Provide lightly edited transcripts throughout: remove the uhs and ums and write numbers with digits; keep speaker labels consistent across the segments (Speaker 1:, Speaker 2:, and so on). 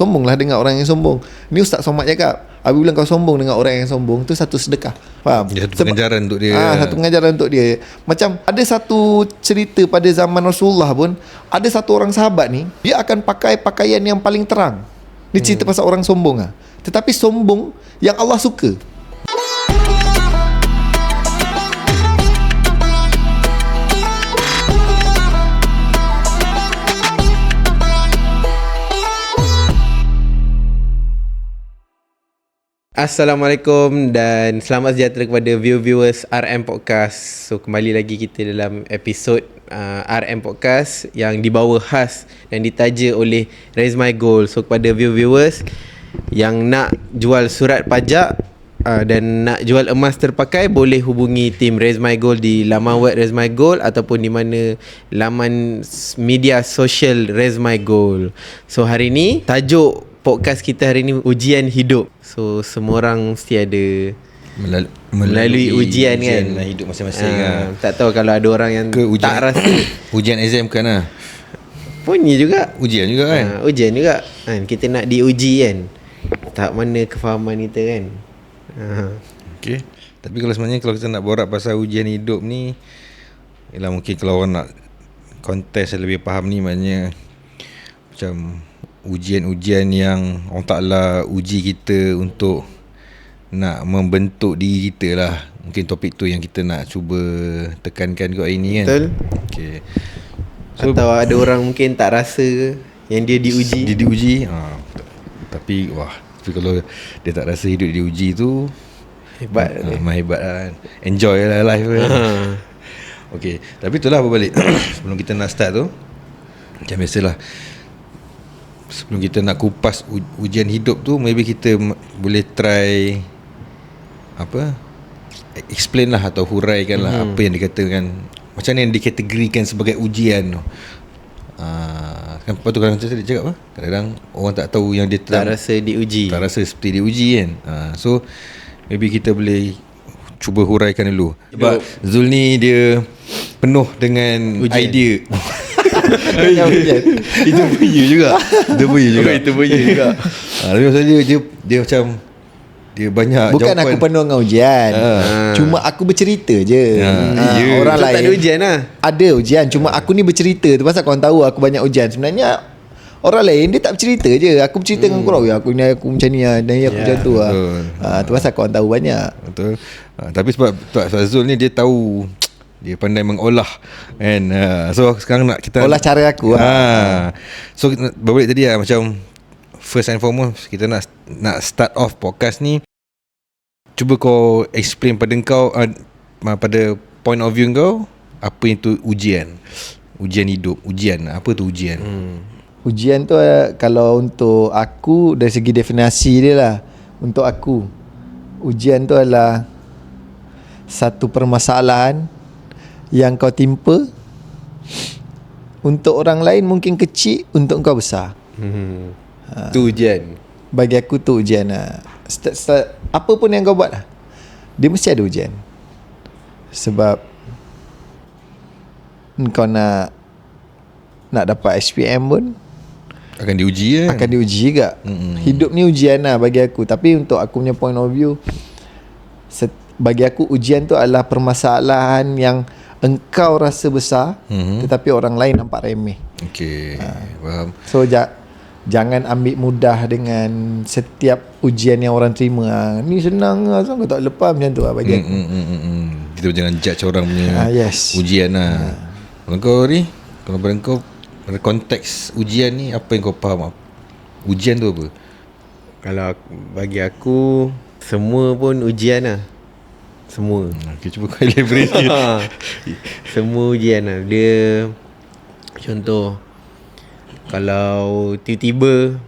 Speaker 1: sombonglah dengan orang yang sombong. Ni Ustaz Somad cakap, apabila kau sombong dengan orang yang sombong, tu satu sedekah. Faham?
Speaker 2: Satu pengajaran untuk dia.
Speaker 1: Satu pengajaran untuk dia. Macam ada satu cerita pada zaman Rasulullah pun, ada satu orang sahabat ni, dia akan pakai pakaian yang paling terang. Dia cerita pasal orang sombong lah. Tetapi sombong yang Allah suka.
Speaker 3: Assalamualaikum dan selamat sejahtera kepada viewers RM Podcast. So kembali lagi kita dalam episod RM Podcast yang dibawa khas dan ditaja oleh Raise My Goal. So kepada viewers yang nak jual surat pajak dan nak jual emas terpakai, boleh hubungi tim Raise My Goal di laman web Raise My Goal ataupun di mana laman media sosial Raise My Goal. So hari ni tajuk podcast kita hari ni ujian hidup. So semua orang mesti ada melalui ujian kan
Speaker 2: hidup masing-masing
Speaker 3: tak tahu kalau ada orang yang tak rasa
Speaker 2: ujian exam kan
Speaker 3: punya juga
Speaker 2: ujian juga kan
Speaker 3: ujian juga kan, kita nak diuji kan tahap mana kefahaman kita kan.
Speaker 2: Okay. Tapi kalau sebenarnya kalau kita nak borak pasal ujian hidup ni, ialah mungkin kalau orang nak kontes lebih faham ni, maknanya macam ujian-ujian yang Allah Ta'ala uji kita untuk nak membentuk diri kita lah. Mungkin topik tu yang kita nak cuba tekankan kat hari ni kan.
Speaker 3: Betul.
Speaker 2: Okay.
Speaker 3: So, atau ada orang mungkin tak rasa yang dia diuji.
Speaker 2: Dia diuji tapi kalau dia tak rasa hidup diuji tu hebat, memang hebat lah. Enjoy lah life kan. Okay. Tapi itulah berbalik sebelum kita nak start tu, macam biasalah, sebelum kita nak kupas ujian hidup tu, maybe kita boleh try explain lah atau huraikan lah apa yang dikatakan, macam mana yang dikategorikan sebagai ujian tu. Kan lepas tu kadang-kadang dia cakap apa, kadang-kadang orang tak tahu yang dia
Speaker 3: tak rasa diuji,
Speaker 2: tak rasa seperti diuji kan. So maybe kita boleh cuba huraikan dulu. Sebab Zul ni dia penuh dengan ujian. Idea. Itu punya juga. Itu punya juga. Tapi maksud dia macam dia banyak
Speaker 1: bukan
Speaker 2: jawapan.
Speaker 1: Aku penuh dengan ujian. Cuma aku bercerita je. Orang
Speaker 3: so,
Speaker 1: lain
Speaker 3: tak ada ujian lah.
Speaker 1: Ada ujian, cuma aku ni bercerita. Tu pasal korang tahu aku banyak ujian. Sebenarnya orang lain dia tak bercerita je. Aku bercerita dengan korang, aku ni aku macam ni dan aku macam tu lah. Tu pasal korang tahu banyak.
Speaker 2: Betul. Tapi sebab Zul ni dia tahu, dia pandai mengolah kan. So sekarang nak kita
Speaker 1: olah cara aku
Speaker 2: So berbalik tadi lah, macam first and foremost kita nak start off podcast ni. Cuba kau explain pada kau pada point of view kau, apa itu ujian hidup. Ujian, apa tu ujian?
Speaker 1: Ujian tu kalau untuk aku dari segi definisi dia lah, untuk aku ujian tu adalah satu permasalahan yang kau timpa. Untuk orang lain mungkin kecil, untuk kau besar.
Speaker 3: Tu ujian.
Speaker 1: Bagi aku tu ujian lah. Apa pun yang kau buat lah, dia mesti ada ujian. Sebab kau nak dapat SPM pun
Speaker 2: akan diuji kan?
Speaker 1: Akan diuji juga. Hidup ni ujian lah bagi aku. Tapi untuk aku punya point of view, bagi aku ujian tu adalah permasalahan yang engkau rasa besar, tetapi orang lain nampak remeh.
Speaker 2: Okay, faham.
Speaker 1: So jangan ambil mudah dengan setiap ujian yang orang terima. Ni senang lah, so kau tak lepas macam tu lah bagi aku.
Speaker 2: Kita jangan judge orang punya ujian lah. Kalau kau ni, kalau pada kau, pada konteks ujian ni, apa yang kau faham? Ujian tu apa?
Speaker 3: Kalau bagi aku, semua pun ujian lah. Semua.
Speaker 2: Okay, cuba kau elaborate.
Speaker 3: Semua ujian lah. Dia contoh, kalau tiba-tiba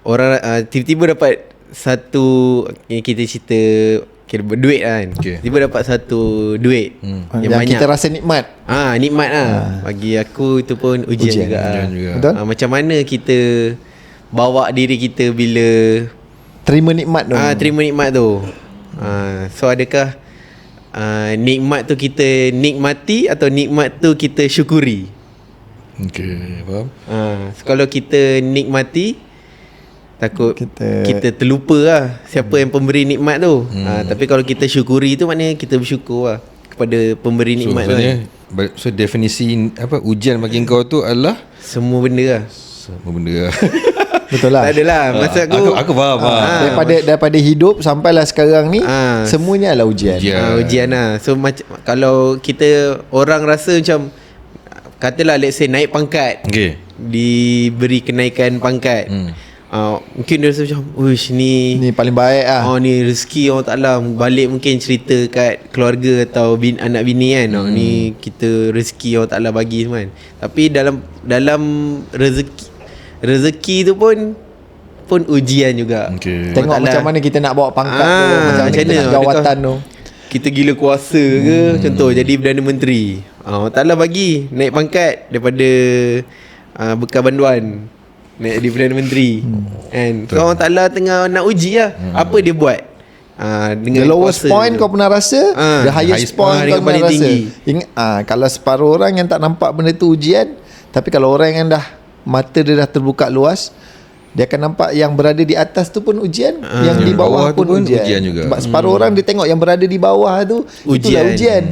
Speaker 3: orang tiba-tiba dapat satu, kita cerita duit kan. Tiba dapat satu duit yang banyak,
Speaker 1: kita rasa nikmat.
Speaker 3: Nikmat lah. Bagi aku itu pun ujian juga.
Speaker 1: Betul?
Speaker 3: Macam mana kita bawa diri kita bila
Speaker 1: terima nikmat tu.
Speaker 3: Terima nikmat tu. So adakah nikmat tu kita nikmati atau nikmat tu kita syukuri?
Speaker 2: Okay, faham.
Speaker 3: So kalau kita nikmati, takut
Speaker 1: Kita-
Speaker 3: kita terlupa lah siapa yang pemberi nikmat tu. Tapi kalau kita syukuri tu, maknanya kita bersyukur lah kepada pemberi
Speaker 2: So
Speaker 3: nikmat tu
Speaker 2: maksudnya
Speaker 3: kan.
Speaker 2: so definisi apa ujian bagi kau tu adalah
Speaker 3: Semua benda lah.
Speaker 2: semua benda lah.
Speaker 1: Betul lah.
Speaker 3: Tak adalah. Maksud
Speaker 2: Aku faham lah.
Speaker 1: Daripada hidup sampailah sekarang ni, semuanya adalah ujian.
Speaker 3: ujian lah. So macam kalau kita orang rasa macam, katalah let's say naik pangkat,
Speaker 2: Okay.
Speaker 3: diberi kenaikan pangkat, mungkin dia rasa macam, uish ni
Speaker 1: Ni paling baik lah.
Speaker 3: ni rezeki Allah Ta'ala. Balik mungkin cerita kat keluarga atau anak bini kan, ni kita rezeki Allah Ta'ala bagi semua kan. Tapi dalam rezeki tu pun ujian juga.
Speaker 2: Okay.
Speaker 1: Tengok
Speaker 3: Allah
Speaker 1: macam mana kita nak bawa pangkat tu, macam mana
Speaker 3: macam
Speaker 1: kita
Speaker 3: mana?
Speaker 1: nak jawatan tu.
Speaker 3: Kita gila kuasa ke, contoh jadi Perdana Menteri, Allah Ta'ala bagi naik pangkat daripada bekas banduan naik jadi Perdana Menteri kan. So Allah Ta'ala tengah nak uji lah. Apa dia buat
Speaker 1: The
Speaker 3: dengan
Speaker 1: lowest
Speaker 3: kuasa
Speaker 1: point
Speaker 3: tu.
Speaker 1: kau pernah rasa, the highest point kau
Speaker 3: yang
Speaker 1: pernah
Speaker 3: paling
Speaker 1: rasa.
Speaker 3: tinggi.
Speaker 1: Ingat, kalau separuh orang yang tak nampak benda tu ujian, tapi kalau orang yang dah mata dia dah terbuka luas, dia akan nampak yang berada di atas tu pun ujian, yang di bawah pun ujian
Speaker 2: juga.
Speaker 1: Sebab separuh orang dia tengok yang berada di bawah tu itulah ujian.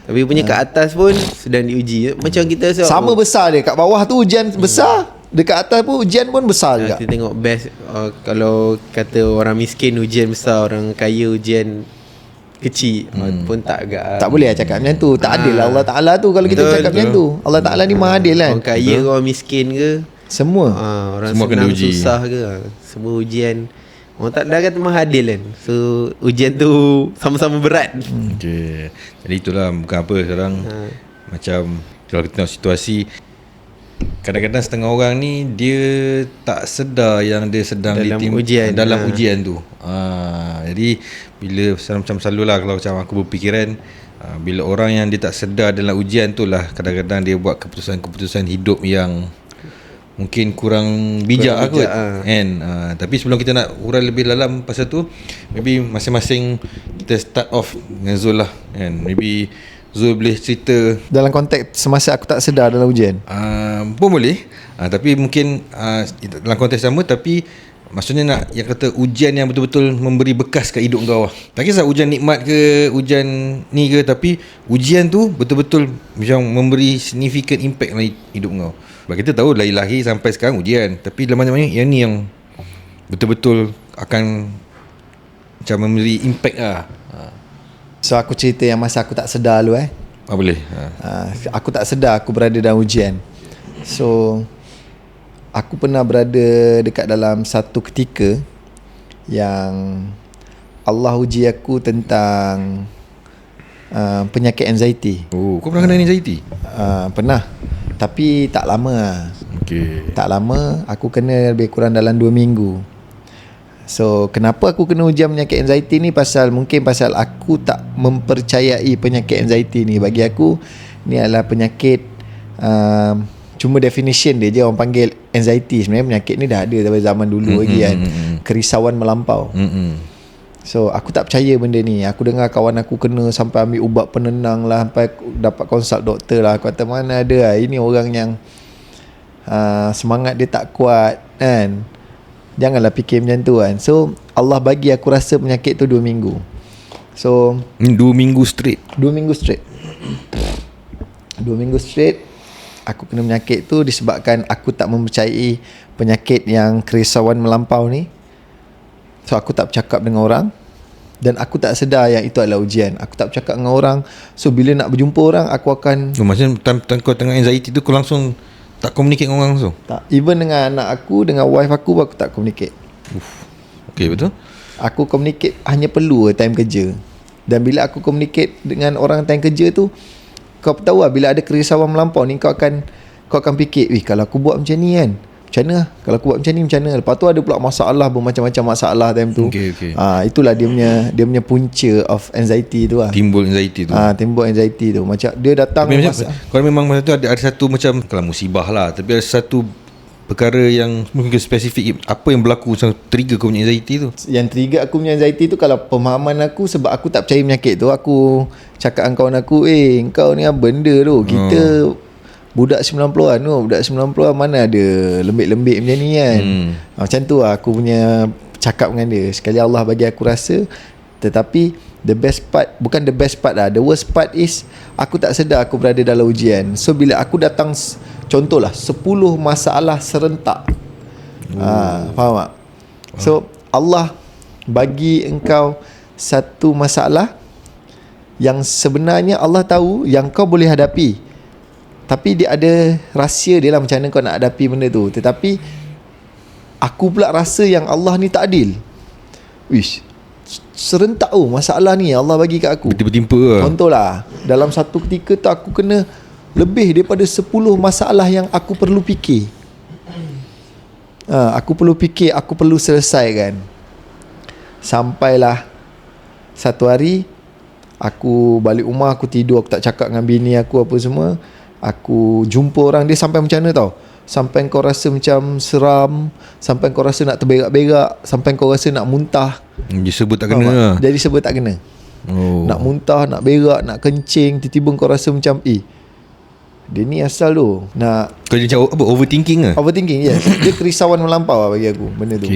Speaker 3: Tapi punya kat atas pun sedang diuji. Macam kita
Speaker 1: Sama besar dia, kat bawah tu ujian besar, dekat atas pun ujian pun besar juga.
Speaker 3: kita tengok best, kalau kata orang miskin ujian besar, orang kaya ujian kecil, pun tak agak.
Speaker 1: Tak boleh lah cakap macam tu. Tak adil lah Allah Ta'ala tu kalau kita
Speaker 3: Betul,
Speaker 1: cakap macam tu. Allah Ta'ala ni maha adil kan.
Speaker 3: Orang kaya ke orang miskin ke,
Speaker 1: Semua.
Speaker 3: orang
Speaker 2: Semua kena
Speaker 3: senang
Speaker 2: uji.
Speaker 3: susah ke, semua ujian. Orang tak dah kata maha adil kan. So ujian tu sama-sama berat.
Speaker 2: Okay. Jadi itulah bukan apa sekarang. Macam kalau kita tengok situasi, kadang-kadang setengah orang ni dia tak sedar yang dia sedang
Speaker 3: Dalam ujian.
Speaker 2: dalam ujian tu. Jadi bila macam selalulah kalau macam aku berfikiran, bila orang yang dia tak sedar dalam ujian tu lah kadang-kadang dia buat keputusan-keputusan hidup yang mungkin kurang bijak lah kot kan. Tapi sebelum kita nak urai lebih dalam pasal tu, maybe masing-masing kita start off dengan Zul lah kan. Maybe Zul boleh cerita
Speaker 1: Dalam konteks semasa aku tak sedar dalam ujian.
Speaker 2: pun boleh, tapi mungkin dalam konteks sama, tapi maksudnya nak yang kata ujian yang betul-betul memberi bekas kat hidup kau lah. Tak kisah ujian nikmat ke, ujian ni ke, tapi ujian tu betul-betul macam memberi significant impact dalam hidup kau. Sebab kita tahu dari lahir sampai sekarang ujian, tapi dalam mana-mana yang ni yang betul-betul akan macam memberi impact lah.
Speaker 1: So aku cerita yang masa aku tak sedar dulu
Speaker 2: Boleh.
Speaker 1: aku tak sedar aku berada dalam ujian. So aku pernah berada dekat dalam satu ketika yang Allah uji aku tentang penyakit anxiety.
Speaker 2: Oh, kau pernah kena anxiety?
Speaker 1: Pernah. Tapi tak lama lah.
Speaker 2: Okay.
Speaker 1: Tak lama, aku kena lebih kurang dalam 2 minggu. So kenapa aku kena ujian penyakit anxiety ni, mungkin pasal aku tak mempercayai penyakit anxiety ni. Bagi aku ni adalah penyakit, cuma definition dia je orang panggil anxiety. Sebenarnya penyakit ni dah ada dari zaman dulu lagi kan. Kerisauan melampau. So aku tak percaya benda ni. Aku dengar kawan aku kena sampai ambil ubat penenang lah, sampai dapat konsult doktor lah. Aku kata mana ada lah, ini orang yang semangat dia tak kuat kan. Janganlah fikir macam tu kan. So Allah bagi aku rasa penyakit tu 2 minggu. So
Speaker 2: 2 minggu straight.
Speaker 1: 2 minggu straight 2 minggu straight aku kena penyakit tu disebabkan aku tak mempercayai penyakit yang kerisauan melampau ni. So aku tak bercakap dengan orang, dan aku tak sedar yang itu adalah ujian. Aku tak bercakap dengan orang. So bila nak berjumpa orang, aku akan
Speaker 2: Macam kau tengah anxiety tu, kau langsung tak communicate dengan orang langsung?
Speaker 1: tak, even dengan anak aku, dengan wife aku tak communicate.
Speaker 2: Okay, betul.
Speaker 1: Aku communicate hanya perlu time kerja. Dan bila aku communicate dengan orang time kerja tu, kau tahu lah, bila ada kerisauan melampau ni, kau akan fikir, kalau aku buat macam ni kan, macam mana? Kalau aku buat macam ni macam mana? Lepas tu ada pula masalah, bermacam-macam masalah time tu.
Speaker 2: Okay.
Speaker 1: Itulah dia punya punca of anxiety tu lah.
Speaker 2: Timbul anxiety tu.
Speaker 1: Timbul anxiety tu. Macam dia datang
Speaker 2: Tapi macam, kalau memang masa tu ada satu macam, kalau musibah lah, tapi ada satu perkara yang mungkin spesifik, apa yang berlaku macam trigger kau punya anxiety tu?
Speaker 1: Yang trigger aku punya anxiety tu, kalau pemahaman aku, sebab aku tak percaya penyakit tu, aku cakap dengan kawan aku, kau ni apa benda tu, kita budak 90-an tu, budak 90-an mana ada lembik-lembik macam ni kan. Macam tu lah aku punya cakap dengan dia. Sekali Allah bagi aku rasa. Tetapi the best part, bukan the best part lah, the worst part is aku tak sedar aku berada dalam ujian. So bila aku datang, contohlah 10 masalah serentak, faham tak? So Allah bagi engkau satu masalah yang sebenarnya Allah tahu yang kau boleh hadapi, tapi dia ada rahsia dia lah macam mana kau nak hadapi benda tu. Tetapi aku pula rasa yang Allah ni tak adil. Wish, serentak masalah ni Allah bagi kat aku.
Speaker 2: Bertimpa lah.
Speaker 1: Contohlah, dalam satu ketika tu aku kena lebih daripada 10 masalah yang aku perlu fikir. Aku perlu fikir, aku perlu selesaikan. Sampailah satu hari aku balik rumah, aku tidur, aku tak cakap dengan bini aku apa semua. Aku jumpa orang, dia sampai macam mana tau, sampai kau rasa macam seram, sampai kau rasa nak terberak-berak, sampai kau rasa nak muntah.
Speaker 2: Dia sebut tak kena lah.
Speaker 1: Jadi sebut tak kena. Nak muntah, nak berak, nak kencing. Tiba-tiba kau rasa macam dia ni asal tu nak,
Speaker 2: kau macam apa, overthinking lah.
Speaker 1: overthinking, yes. Dia kerisauan melampau lah bagi aku benda tu.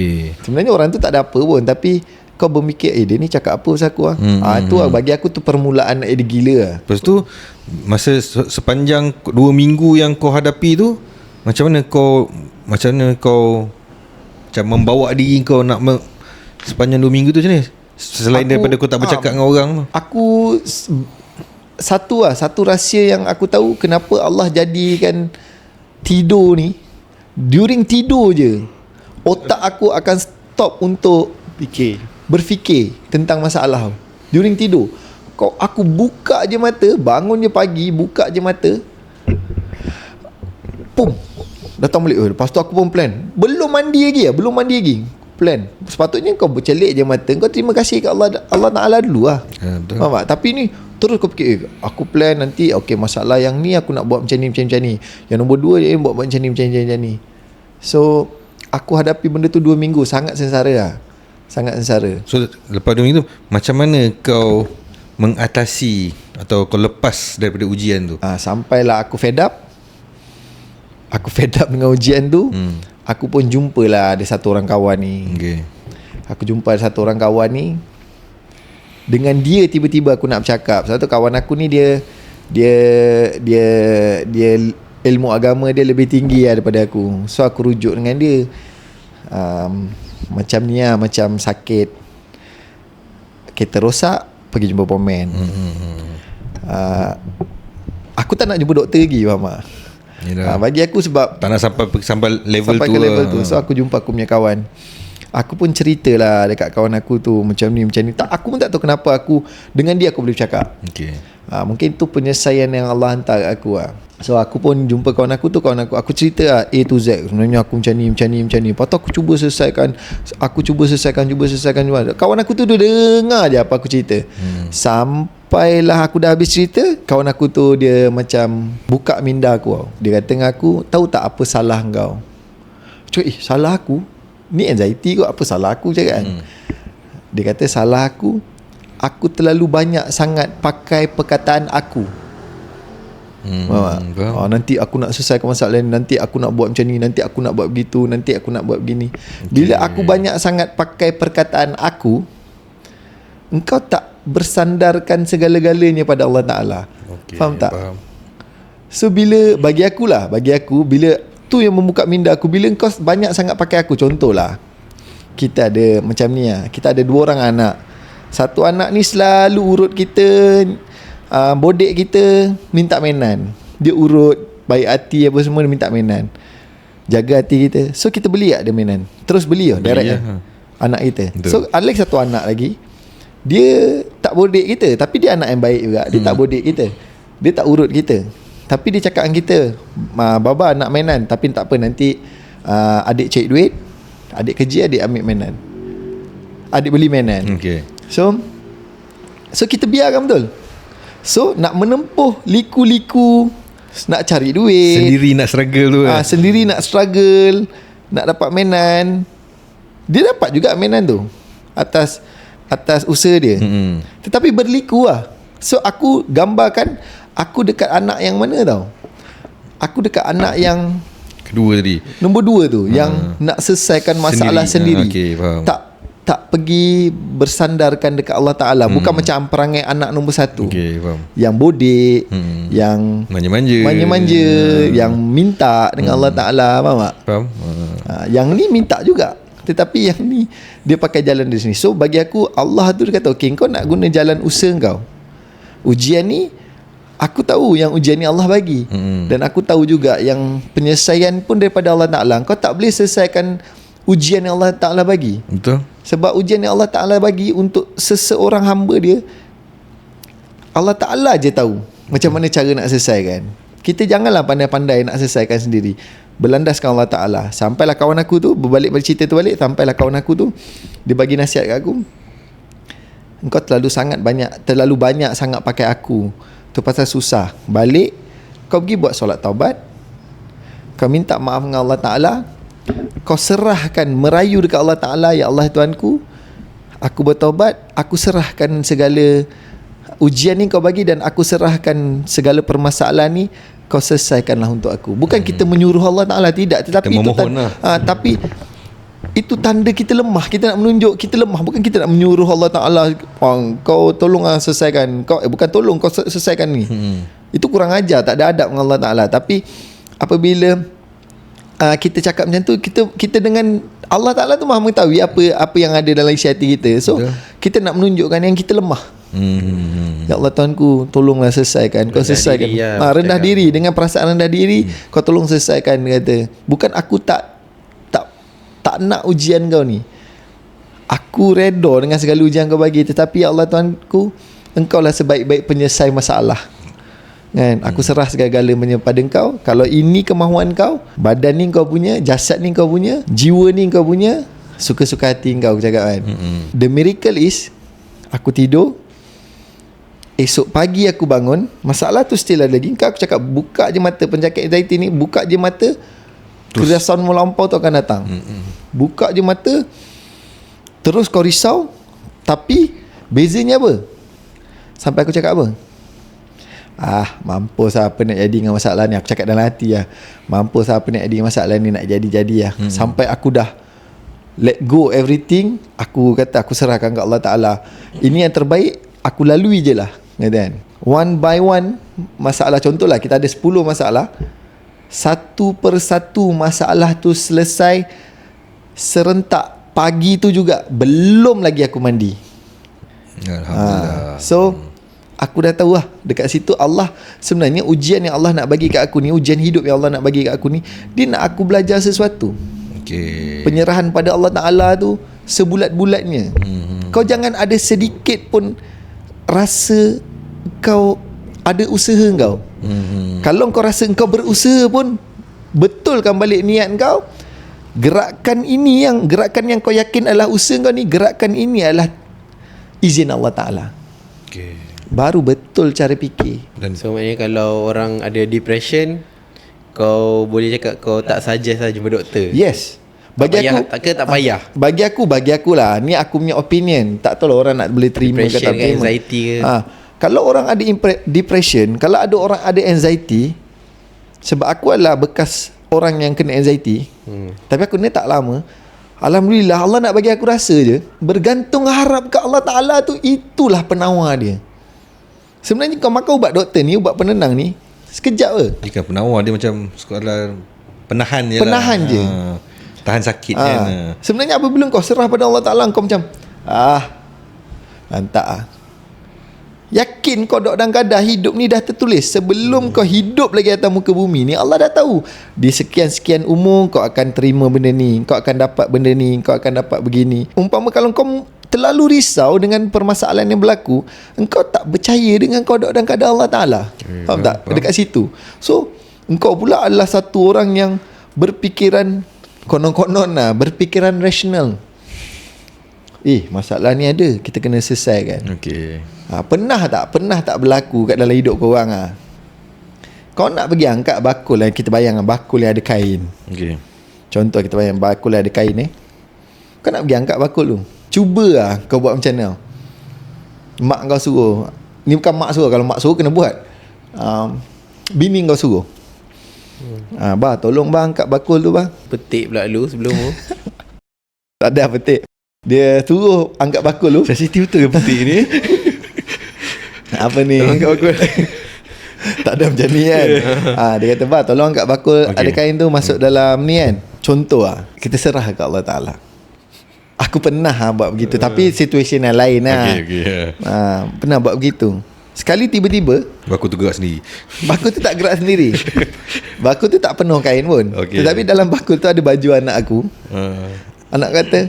Speaker 1: Sebenarnya orang tu tak ada apa pun, tapi kau berfikir dia ni cakap apa pasal aku lah. Itu lah bagi aku tu permulaan dia gila lah.
Speaker 2: Lepas tu masa sepanjang 2 minggu yang kau hadapi tu, macam mana kau macam membawa diri kau nak sepanjang 2 minggu tu macam ni? Selain daripada kau tak bercakap dengan orang tu.
Speaker 1: Aku satu rahsia yang aku tahu kenapa Allah jadikan tidur ni, during tidur je otak aku akan stop untuk berfikir tentang masalah. During tidur aku buka je mata, bangun je pagi, buka je mata, pum, datang balik. Lepas tu aku pun plan, belum mandi lagi plan. Sepatutnya kau bercelik je mata, kau terima kasih kat Allah Ta'ala dulu lah. Faham tak? Tapi ni terus kau fikir, aku plan nanti, okay, masalah yang ni aku nak buat macam ni. Yang nombor 2 dia buat macam ni. So aku hadapi benda tu 2 minggu, sangat sengsara lah. Sangat sengsara.
Speaker 2: So lepas 2 minggu tu, macam mana kau mengatasi atau kau lepas daripada ujian tu?
Speaker 1: Sampailah aku fed up. Aku fed up dengan ujian tu. Aku pun jumpalah ada satu orang kawan ni. Aku jumpa satu orang kawan ni. Dengan dia tiba-tiba aku nak bercakap. Satu kawan aku ni dia ilmu agama dia lebih tinggi daripada aku. So aku rujuk dengan dia. Macam ni lah, macam sakit, kereta rosak, pergi jumpa pomen. Aku tak nak jumpa doktor lagi, faham tak? Bagi aku sebab
Speaker 2: tak nak sampai level
Speaker 1: sampai
Speaker 2: tu
Speaker 1: ke level tu. So aku jumpa aku punya kawan. Aku pun ceritalah dekat kawan aku tu macam ni. Tak, aku pun tak tahu kenapa aku dengan dia aku boleh bercakap. Mungkin tu penyelesaian yang Allah hantar kat aku lah. So aku pun jumpa kawan aku tu, aku cerita lah A to Z. Sebenarnya aku macam ni. Lepas tu aku cuba selesaikan. Kawan aku tu dia dengar je apa aku cerita. Sampailah aku dah habis cerita, kawan aku tu dia macam buka minda aku. Dia kata dengan aku, tahu tak apa salah kau? Cakap, salah aku? Ni anxiety kot, apa salah aku cakap kan? Dia kata salah aku terlalu banyak sangat pakai perkataan aku. Nanti aku nak selesaikan masalah ni, nanti aku nak buat macam ni, nanti aku nak buat begitu, nanti aku nak buat begini. Bila aku banyak sangat pakai perkataan aku, engkau tak bersandarkan segala-galanya pada Allah Ta'ala. Faham tak? So bagi aku bila tu yang membuka minda aku, bila engkau banyak sangat pakai aku. Contohlah, kita ada macam ni lah, kita ada 2 orang anak. Satu anak ni selalu urut kita, bodek kita, minta mainan. Dia urut, baik hati apa semua, dia minta mainan, jaga hati kita. So kita beli dia mainan, terus beli direct anak kita. Betul. So ada lagi satu anak lagi, dia tak bodek kita, tapi dia anak yang baik juga. Dia tak bodek kita, dia tak urut kita, tapi dia cakap dengan kita, baba nak mainan, tapi tak apa, nanti adik cari duit, adik kerja, adik ambil mainan, adik beli mainan. So kita biarkan, betul. So nak menempuh liku-liku, nak cari duit
Speaker 2: sendiri, nak struggle tu
Speaker 1: sendiri nak struggle, nak dapat mainan. Dia dapat juga mainan tu atas usaha dia. Tetapi berliku lah. So aku gambarkan aku dekat anak yang mana tau. aku dekat anak yang
Speaker 2: Kedua tadi.
Speaker 1: nombor 2 tu, yang nak selesaikan masalah sendiri.
Speaker 2: Okey, faham.
Speaker 1: Tak pergi bersandarkan dekat Allah Ta'ala. Bukan macam perangai anak nombor 1.
Speaker 2: Okey, faham.
Speaker 1: Yang bodek, yang manja-manja, yang minta dengan Allah Ta'ala. Faham tak?
Speaker 2: Faham.
Speaker 1: Yang ni minta juga, tetapi yang ni dia pakai jalan di sini. So bagi aku, Allah tu dia kata, okey, kau nak guna jalan usaha kau. Ujian ni, aku tahu yang ujian ni Allah bagi. Dan aku tahu juga yang penyelesaian pun daripada Allah Ta'ala. Kau tak boleh selesaikan ujian yang Allah Ta'ala bagi.
Speaker 2: Betul.
Speaker 1: Sebab ujian yang Allah Ta'ala bagi untuk seseorang hamba dia, Allah Ta'ala je tahu macam mana cara nak selesaikan. Kita janganlah pandai-pandai nak selesaikan sendiri. Berlandaskan Allah Ta'ala. Sampailah kawan aku tu, berbalik pada cerita tu balik, sampailah kawan aku tu, dia bagi nasihat kat aku, engkau terlalu banyak sangat pakai aku, tu pasal susah. Balik, kau pergi buat solat taubat, kau minta maaf dengan Allah Ta'ala, kau serahkan, merayu dekat Allah Ta'ala, ya Allah Tuanku, aku bertaubat, aku serahkan segala ujian ni kau bagi, dan aku serahkan segala permasalahan ni, kau selesaikanlah untuk aku. Bukan kita menyuruh Allah Ta'ala, tidak, tetapi
Speaker 2: kita memohon lah.
Speaker 1: Tapi itu tanda kita lemah. Kita nak menunjuk kita lemah. Bukan kita nak menyuruh Allah Ta'ala, kau tolong selesaikan, bukan tolong, kau selesaikan ni. Itu kurang ajar, tak ada adab dengan Allah Ta'ala. Tapi apabila kita cakap macam tu, kita dengan Allah Ta'ala tu maha mengetahui apa yang ada dalam isi hati kita. So kita nak menunjukkan yang kita lemah. Ya Allah Tuanku, tolonglah selesaikan. Kau selesaikan diri, rendah diri, dengan perasaan rendah diri, kau tolong selesaikan. Dia kata, bukan aku tak nak ujian kau ni, aku redha dengan segala ujian kau bagi, tetapi ya Allah Tuanku, engkau lah sebaik-baik penyelesai masalah. Kan? Aku serah segala-galanya pada engkau. Kalau ini kemahuan kau, badan ni kau punya, jasad ni kau punya, jiwa ni kau punya, suka-suka hati kau, aku cakap kan. The miracle is, aku tidur, esok pagi aku bangun, masalah tu still ada lagi. Aku cakap, buka je mata, penyakit anxiety ni, buka je mata, kerasan melampau tu akan datang. Buka je mata, terus kau risau. Tapi bezanya apa? Sampai aku cakap apa? Mampus apa nak jadi dengan masalah ni. Aku cakap dalam hati lah, mampus apa nak jadi dengan masalah ni, nak jadi-jadi lah. Sampai aku dah let go everything. Aku kata, aku serahkan ke Allah Ta'ala. Ini yang terbaik, aku lalui je lah, kan? One by one masalah. Contohlah, kita ada 10 masalah, satu persatu masalah tu selesai serentak. Pagi tu juga belum lagi aku mandi.
Speaker 2: Alhamdulillah.
Speaker 1: So aku dah tahu lah, dekat situ Allah, sebenarnya ujian yang Allah nak bagi kat aku ni, ujian hidup yang Allah nak bagi kat aku ni, dia nak aku belajar sesuatu. Penyerahan pada Allah Ta'ala tu sebulat-bulatnya. Kau jangan ada sedikit pun rasa kau ada usaha kau. Kalau kau rasa kau berusaha pun, betulkan balik niat kau. Gerakan yang kau yakin adalah usaha kau ni, gerakan ini adalah izin Allah Ta'ala. Baru betul cara fikir.
Speaker 3: So maknanya kalau orang ada depression, kau boleh cakap kau tak suggest lah jumpa doktor.
Speaker 1: Yes. Bagi aku
Speaker 3: tak payah.
Speaker 1: Bagi aku lah, ni aku punya opinion. Tak tahu lah orang nak boleh terima ke tak terima.
Speaker 3: Anxiety ke.
Speaker 1: Kalau orang ada depression, kalau ada orang ada anxiety, sebab aku adalah bekas orang yang kena anxiety, tapi aku ni tak lama. Alhamdulillah, Allah nak bagi aku rasa je, bergantung harap ke Allah Ta'ala tu, itulah penawar dia. Sebenarnya kau makan ubat doktor ni, ubat penenang ni, sekejap ke?
Speaker 2: Jika penawar dia macam sekolah penahan je.
Speaker 1: Penahan je.
Speaker 2: Tahan sakit kan.
Speaker 1: Sebenarnya apabila kau serah pada Allah Ta'ala, kau macam lantak yakin kau dok dalam keadaan hidup ni dah tertulis. Sebelum kau hidup lagi atas muka bumi ni, Allah dah tahu di sekian-sekian umur kau akan terima benda ni, kau akan dapat benda ni, kau akan dapat begini. Umpama kalau kau terlalu risau dengan permasalahan yang berlaku, engkau tak percaya dengan kau dok dalam keadaan Allah Ta'ala. Faham tak? Dekat situ. So engkau pula adalah satu orang yang berfikiran konon-konon lah, berfikiran rasional. Masalah ni ada, kita kena selesaikan. Pernah tak berlaku kat dalam hidup korang kau nak pergi angkat bakul lah, kita bayang bakul yang ada kain. Contoh kita bayang bakul yang ada kain kau nak pergi angkat bakul tu, cuba kau buat macam mana. Mak kau suruh, ni bukan mak suruh, kalau mak suruh kena buat, bini kau suruh, Bah tolong bang angkat bakul tu bang.
Speaker 3: Petik pula lu sebelum tu.
Speaker 1: Tak ada petik. Dia suruh angkat bakul tu.
Speaker 2: Sensitif betul ke petik ni?
Speaker 1: Apa ni?
Speaker 3: Angkat bakul.
Speaker 1: Tak ada macam ni kan. Dia kata bah tolong angkat bakul, ada kain tu masuk dalam ni kan. Contoh kita serah ke Allah Ta'ala. Aku pernah buat begitu, tapi situasi yang lain lah.
Speaker 2: Okay.
Speaker 1: Pernah buat begitu. Sekali tiba-tiba
Speaker 2: Bakul tu gerak sendiri.
Speaker 1: bakul tu tak gerak sendiri. Bakul tu tak penuh kain pun. Tetapi dalam bakul tu ada baju anak aku. Anak kata,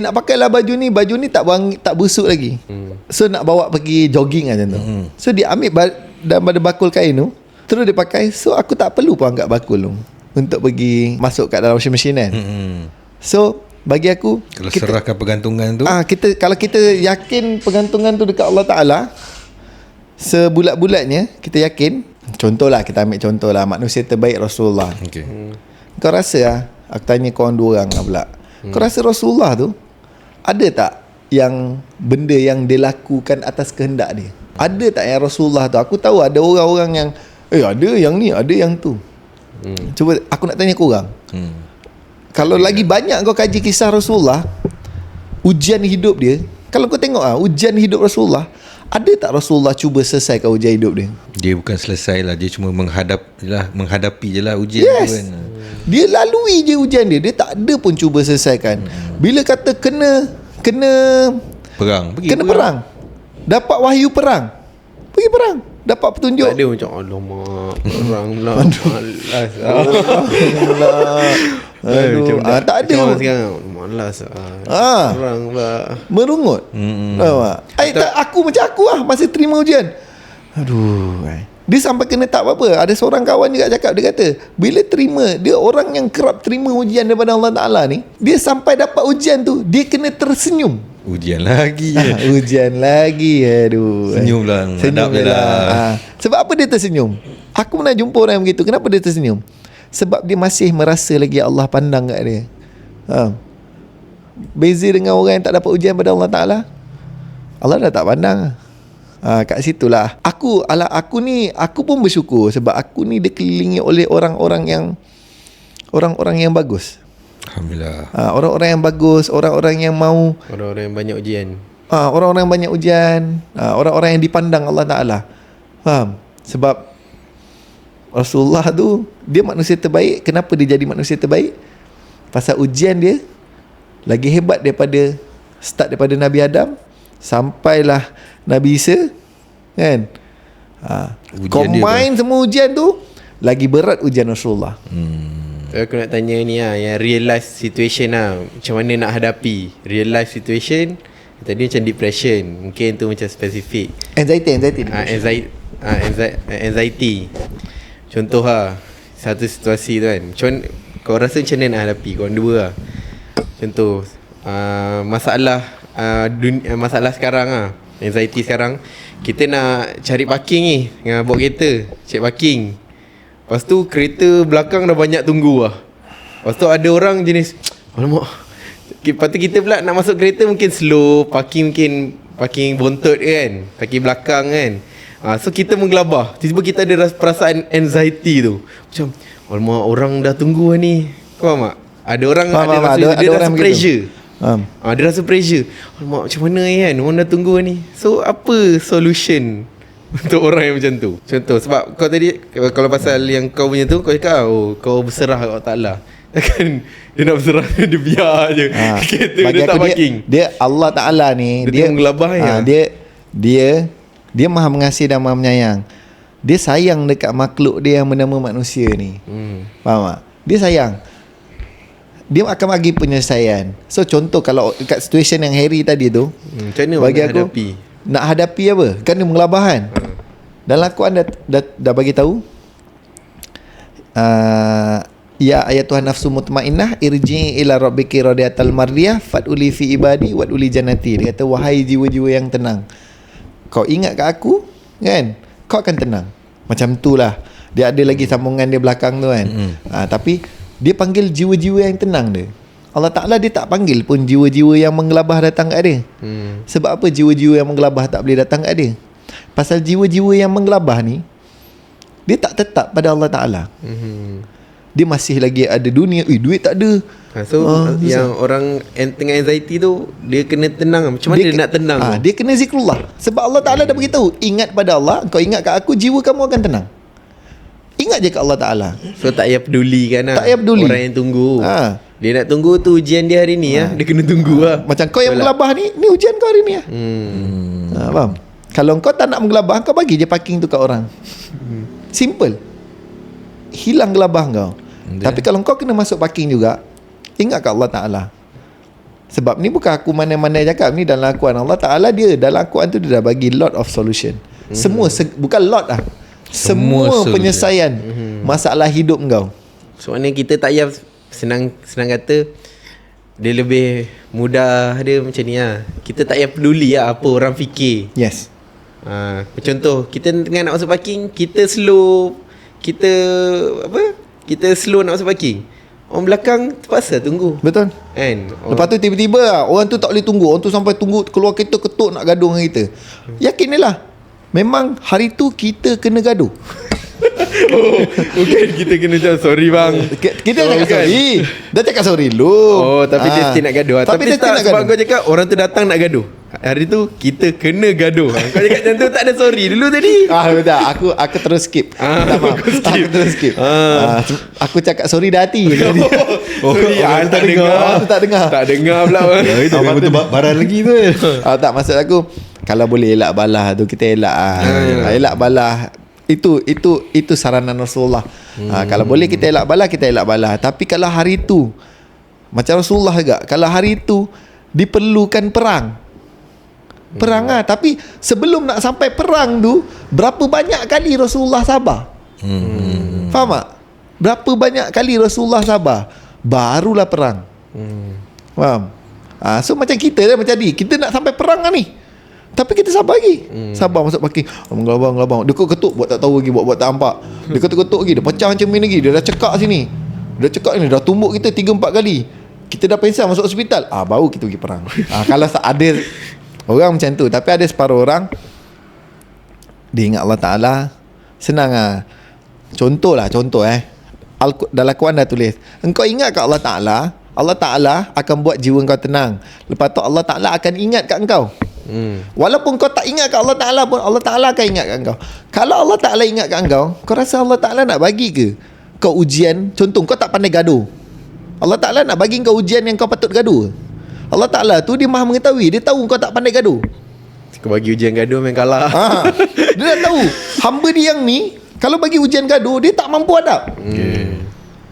Speaker 1: nak pakailah baju ni tak busuk lagi. So nak bawa pergi jogging macam tu. So dia ambil pada bakul kain tu, terus dia pakai. So aku tak perlu pun angkat bakul tu untuk pergi masuk kat dalam washing machine kan. So bagi aku,
Speaker 2: kalau serahkan pergantungan tu,
Speaker 1: kalau kita yakin pergantungan tu dekat Allah Ta'ala, sebulat-bulatnya kita yakin. Contohlah, kita ambil contohlah manusia terbaik Rasulullah. Kau rasa aku tanya korang dua orang pula, kau rasa Rasulullah tu ada tak yang benda yang dia lakukan atas kehendak dia? Ada tak yang Rasulullah tu? Aku tahu ada orang-orang yang ada yang ni, ada yang tu. Cuba aku nak tanya korang, kalau lagi banyak kau kaji kisah Rasulullah, ujian hidup dia, kalau kau tengok ujian hidup Rasulullah, ada tak Rasulullah cuba selesaikan ujian hidup dia?
Speaker 2: dia bukan selesai lah, dia cuma menghadapi je lah ujian
Speaker 1: Yes.
Speaker 2: tu kan.
Speaker 1: Dia lalui je ujian dia. Dia tak ada pun cuba selesaikan. Bila kata kena
Speaker 2: Perang,
Speaker 1: perang, dapat wahyu perang, pergi perang, dapat petunjuk.
Speaker 3: Tak ada macam alamak perang lah. Malas.
Speaker 1: Aduh, tak ada.
Speaker 3: Macam orang sekarang malas. Perang pula.
Speaker 1: Merungut. Aku macam aku masa terima ujian. Aduh. Dia sampai kena tak apa-apa. Ada seorang kawan juga cakap, dia kata bila terima, dia orang yang kerap terima ujian daripada Allah Ta'ala ni, dia sampai dapat ujian tu, dia kena tersenyum.
Speaker 2: Ujian lagi.
Speaker 1: Ujian lagi. Aduh.
Speaker 2: Senyum lah.
Speaker 1: Senyum lah. Sebab apa dia tersenyum? Aku pernah jumpa orang yang begitu. Kenapa dia tersenyum? Sebab dia masih merasa lagi Allah pandang kat dia. Beza dengan orang yang tak dapat ujian pada Allah Ta'ala, Allah dah tak pandang. Kat situlah aku pun bersyukur sebab aku ni dikelilingi oleh orang-orang yang bagus.
Speaker 2: Alhamdulillah.
Speaker 1: Orang-orang yang bagus, orang-orang yang mau,
Speaker 3: Orang-orang yang banyak ujian.
Speaker 1: orang-orang yang banyak ujian, orang-orang yang dipandang Allah Ta'ala. Faham? Sebab Rasulullah tu, dia manusia terbaik. Kenapa dia jadi manusia terbaik? Pasal ujian dia lagi hebat daripada Nabi Adam sampailah Nabi Isa kan. Combine semua ujian tu, lagi berat ujian Rasulullah.
Speaker 3: Aku nak tanya ni yang real life situation macam mana nak hadapi real life situation. Tadi macam depression, mungkin tu macam spesifik. Anxiety. Contoh satu situasi tu kan, kau rasa macam mana nak hadapi? Kau dua contoh masalah masalah sekarang anxiety sekarang. Kita nak cari parking ni dengan bawa kereta, check parking. Lepas tu kereta belakang dah banyak tunggu Lepas tu ada orang jenis alamak. Lepas tu kita pula nak masuk kereta mungkin slow, parking bontot kan, parking belakang kan. So kita menggelabah. Tiba-tiba kita ada perasaan anxiety tu. Macam alamak, orang dah tunggu ni. Kau faham tak? Ada orang dia rasa pressure. Dia rasa pressure. Alamak, macam mana kan, orang dah tunggu ni. So apa solution untuk orang yang macam tu? Contoh, sebab kau tadi kalau pasal yang kau punya tu, kau cakap kau berserah kat Allah Ta'ala. Kan dia nak berserah, dia biar je kereta dia tak parking.
Speaker 1: Dia Allah Ta'ala ni,
Speaker 3: dia menggelabah
Speaker 1: dia Maha Mengasihi dan Maha Menyayang. Dia sayang dekat makhluk dia yang bernama manusia ni. Faham tak? Dia sayang. Dia akan bagi penyelesaian. So contoh kalau dekat situasi yang Harry tadi tu,
Speaker 3: macam mana
Speaker 1: bagi aku
Speaker 3: hadapi?
Speaker 1: Nak hadapi apa? Kan dia mengelabah kan. Dalam Al-Quran dah bagi tahu, ya ayatuhan nafsu mutmainnah irji ila rabbiki radiyatal mardiyah fad'uli fi ibadi wad'uli jannati. Dia kata wahai jiwa-jiwa yang tenang, kau ingat kat aku kan, kau akan tenang. Macam tu lah. Dia ada lagi sambungan dia belakang tu kan. Tapi dia panggil jiwa-jiwa yang tenang dia. Allah Ta'ala dia tak panggil pun jiwa-jiwa yang menggelabah datang kat dia. Sebab apa jiwa-jiwa yang menggelabah tak boleh datang kat dia? Pasal jiwa-jiwa yang menggelabah ni, dia tak tetap pada Allah Ta'ala. Dia masih lagi ada dunia. Duit tak ada.
Speaker 3: So yang orang tengah anxiety tu, dia kena tenang. Macam mana dia nak tenang tu?
Speaker 1: Dia kena zikrullah. Sebab Allah Ta'ala dah beritahu, ingat pada Allah, kau ingat kat aku, jiwa kamu akan tenang. Ingat je kat Allah Ta'ala.
Speaker 3: So tak payah peduli kan lah.
Speaker 1: Tak payah peduli.
Speaker 3: Orang yang tunggu. Dia nak tunggu tu ujian dia hari ni Dia kena tunggu lah.
Speaker 1: Macam kau yang menggelabah ni ujian kau hari ni faham? Kalau kau tak nak menggelabah, kau bagi je parking tu kat orang. Simple. Hilang gelabah kau. Tapi kalau kau kena masuk parking juga, ingat kat Allah Ta'ala. Sebab ni bukan aku mana-mana cakap, ni dalam Al-Quran. Allah Ta'ala dia dalam Al-Quran tu dia dah bagi lot of solution. Semua bukan lot lah, semua penyelesaian masalah hidup kau.
Speaker 3: So maknanya kita tak payah senang kata, dia lebih mudah dia macam ni lah. Kita tak payah peduli lah apa orang fikir.
Speaker 1: Yes.
Speaker 3: Contoh, kita tengah nak masuk parking, kita slow nak masuk parking. Orang belakang terpaksa tunggu.
Speaker 1: Betul.
Speaker 3: Kan?
Speaker 1: Lepas tu tiba-tiba orang tu tak boleh tunggu. Orang tu sampai tunggu keluar kereta ketuk nak gaduh dengan kita. Yakin je lah, memang hari tu kita kena gaduh.
Speaker 3: Bukan kita kena cakap sorry bang.
Speaker 1: Kita cakap sorry. Dah cakap sorry lu.
Speaker 3: Tapi dia still nak gaduh. Tapi
Speaker 1: dia
Speaker 3: tak,
Speaker 1: nak
Speaker 3: sebab
Speaker 1: gaduh.
Speaker 3: kau cakap orang tu datang nak gaduh. Hari tu kita kena gaduh. Kau cakap macam tu, tak ada sorry dulu tadi.
Speaker 1: Betul. Aku terus skip. Minta maaf. Aku terus skip. Aku cakap sorry dah hati.
Speaker 3: Sorry, tak dengar.
Speaker 1: Tak dengar.
Speaker 3: Tak dengar pula.
Speaker 2: Itu memang betul barang lagi tu.
Speaker 1: Tak, maksud aku, kalau boleh elak balah tu kita elak. Elak balah itu saranan Rasulullah. Kalau boleh kita elak balah. Tapi kalau hari tu macam Rasulullah juga, kalau hari tu diperlukan perang lah. Tapi sebelum nak sampai perang tu, berapa banyak kali Rasulullah sabar. Faham tak? Berapa banyak kali Rasulullah sabar, barulah perang. Faham? So macam kita lah, macam ni, kita nak sampai perang lah ni, tapi kita sabar lagi. Sabar masuk parking, ngelabang. Dia ketuk buat tak tahu lagi, buat tak nampak. Dia ketuk lagi, dia pecah macam ni lagi. Dia dah cekak sini, dah tumbuk kita 3-4 kali. Kita dah pingsan masuk hospital. Baru kita pergi perang. Kalau ada orang macam tu. Tapi ada separuh orang, dia ingat Allah Ta'ala, senang lah. Contoh dalam Quran dah tulis, engkau ingat kat Allah Ta'ala, Allah Ta'ala akan buat jiwa kau tenang. Lepas tu Allah Ta'ala akan ingat kat engkau. Walaupun kau tak ingat kat Allah Ta'ala pun, Allah Ta'ala akan ingat kat engkau. Kalau Allah Ta'ala ingat kat engkau, kau rasa Allah Ta'ala nak bagi ke kau ujian? Contoh, kau tak pandai gaduh, Allah Ta'ala nak bagi kau ujian yang kau patut gaduh? Allah Ta'ala tu dia maha mengetahui. Dia tahu kau tak pandai gaduh.
Speaker 3: Kau bagi ujian gaduh main kalah.
Speaker 1: Dia dah tahu hamba dia yang ni, kalau bagi ujian gaduh, dia tak mampu hadap.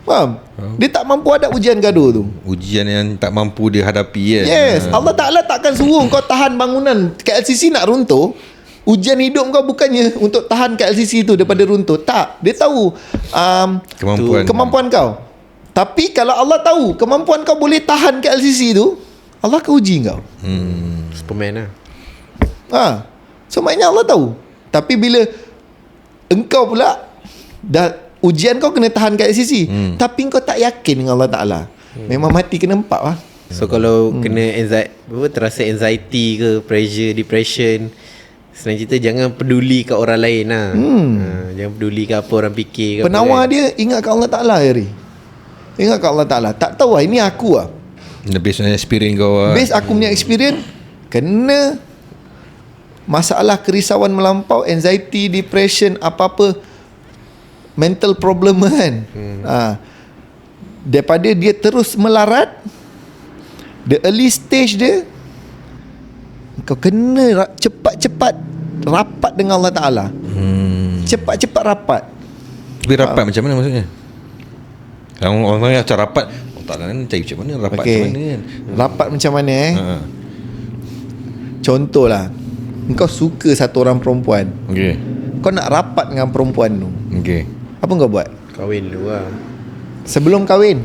Speaker 1: Faham? Dia tak mampu hadap ujian gaduh tu.
Speaker 2: Ujian yang tak mampu dia hadapi kan.
Speaker 1: Yes. Allah Ta'ala takkan suruh kau tahan bangunan KLCC nak runtuh. Ujian hidup kau bukannya untuk tahan KLCC tu daripada runtuh. Tak. Dia tahu kemampuan kau. Tapi kalau Allah tahu kemampuan kau boleh tahan KLCC tu, Allah akan uji kau.
Speaker 3: Superman lah.
Speaker 1: So maknanya Allah tahu. Tapi bila engkau pula dah ujian kau kena tahan kat sisi, tapi kau tak yakin dengan Allah Ta'ala, memang mati kena empat lah.
Speaker 3: So kalau kena terasa anxiety ke, pressure, depression, senang cerita jangan peduli kat orang lain lah. Jangan peduli kat apa orang fikir ke.
Speaker 1: Penawar dia ingat kat Allah Ta'ala hari. Ingat kat Allah Ta'ala. Tak tahu lah, ini aku lah.
Speaker 2: Based on experience kau lah.
Speaker 1: Based aku punya experience, kena masalah kerisauan melampau, anxiety, depression, apa-apa mental problem kan. Daripada dia terus melarat, the early stage dia, kau kena cepat-cepat rapat dengan Allah Ta'ala. Cepat-cepat rapat.
Speaker 2: Tapi rapat macam mana maksudnya? Kalau orang macam rapat, tak nak cari macam mana rapat macam mana kan? Rapat
Speaker 1: macam mana Contohlah, kau suka satu orang perempuan. Kau nak rapat dengan perempuan tu. Apa kau buat?
Speaker 3: Kahwin dulu lah.
Speaker 1: Sebelum kahwin,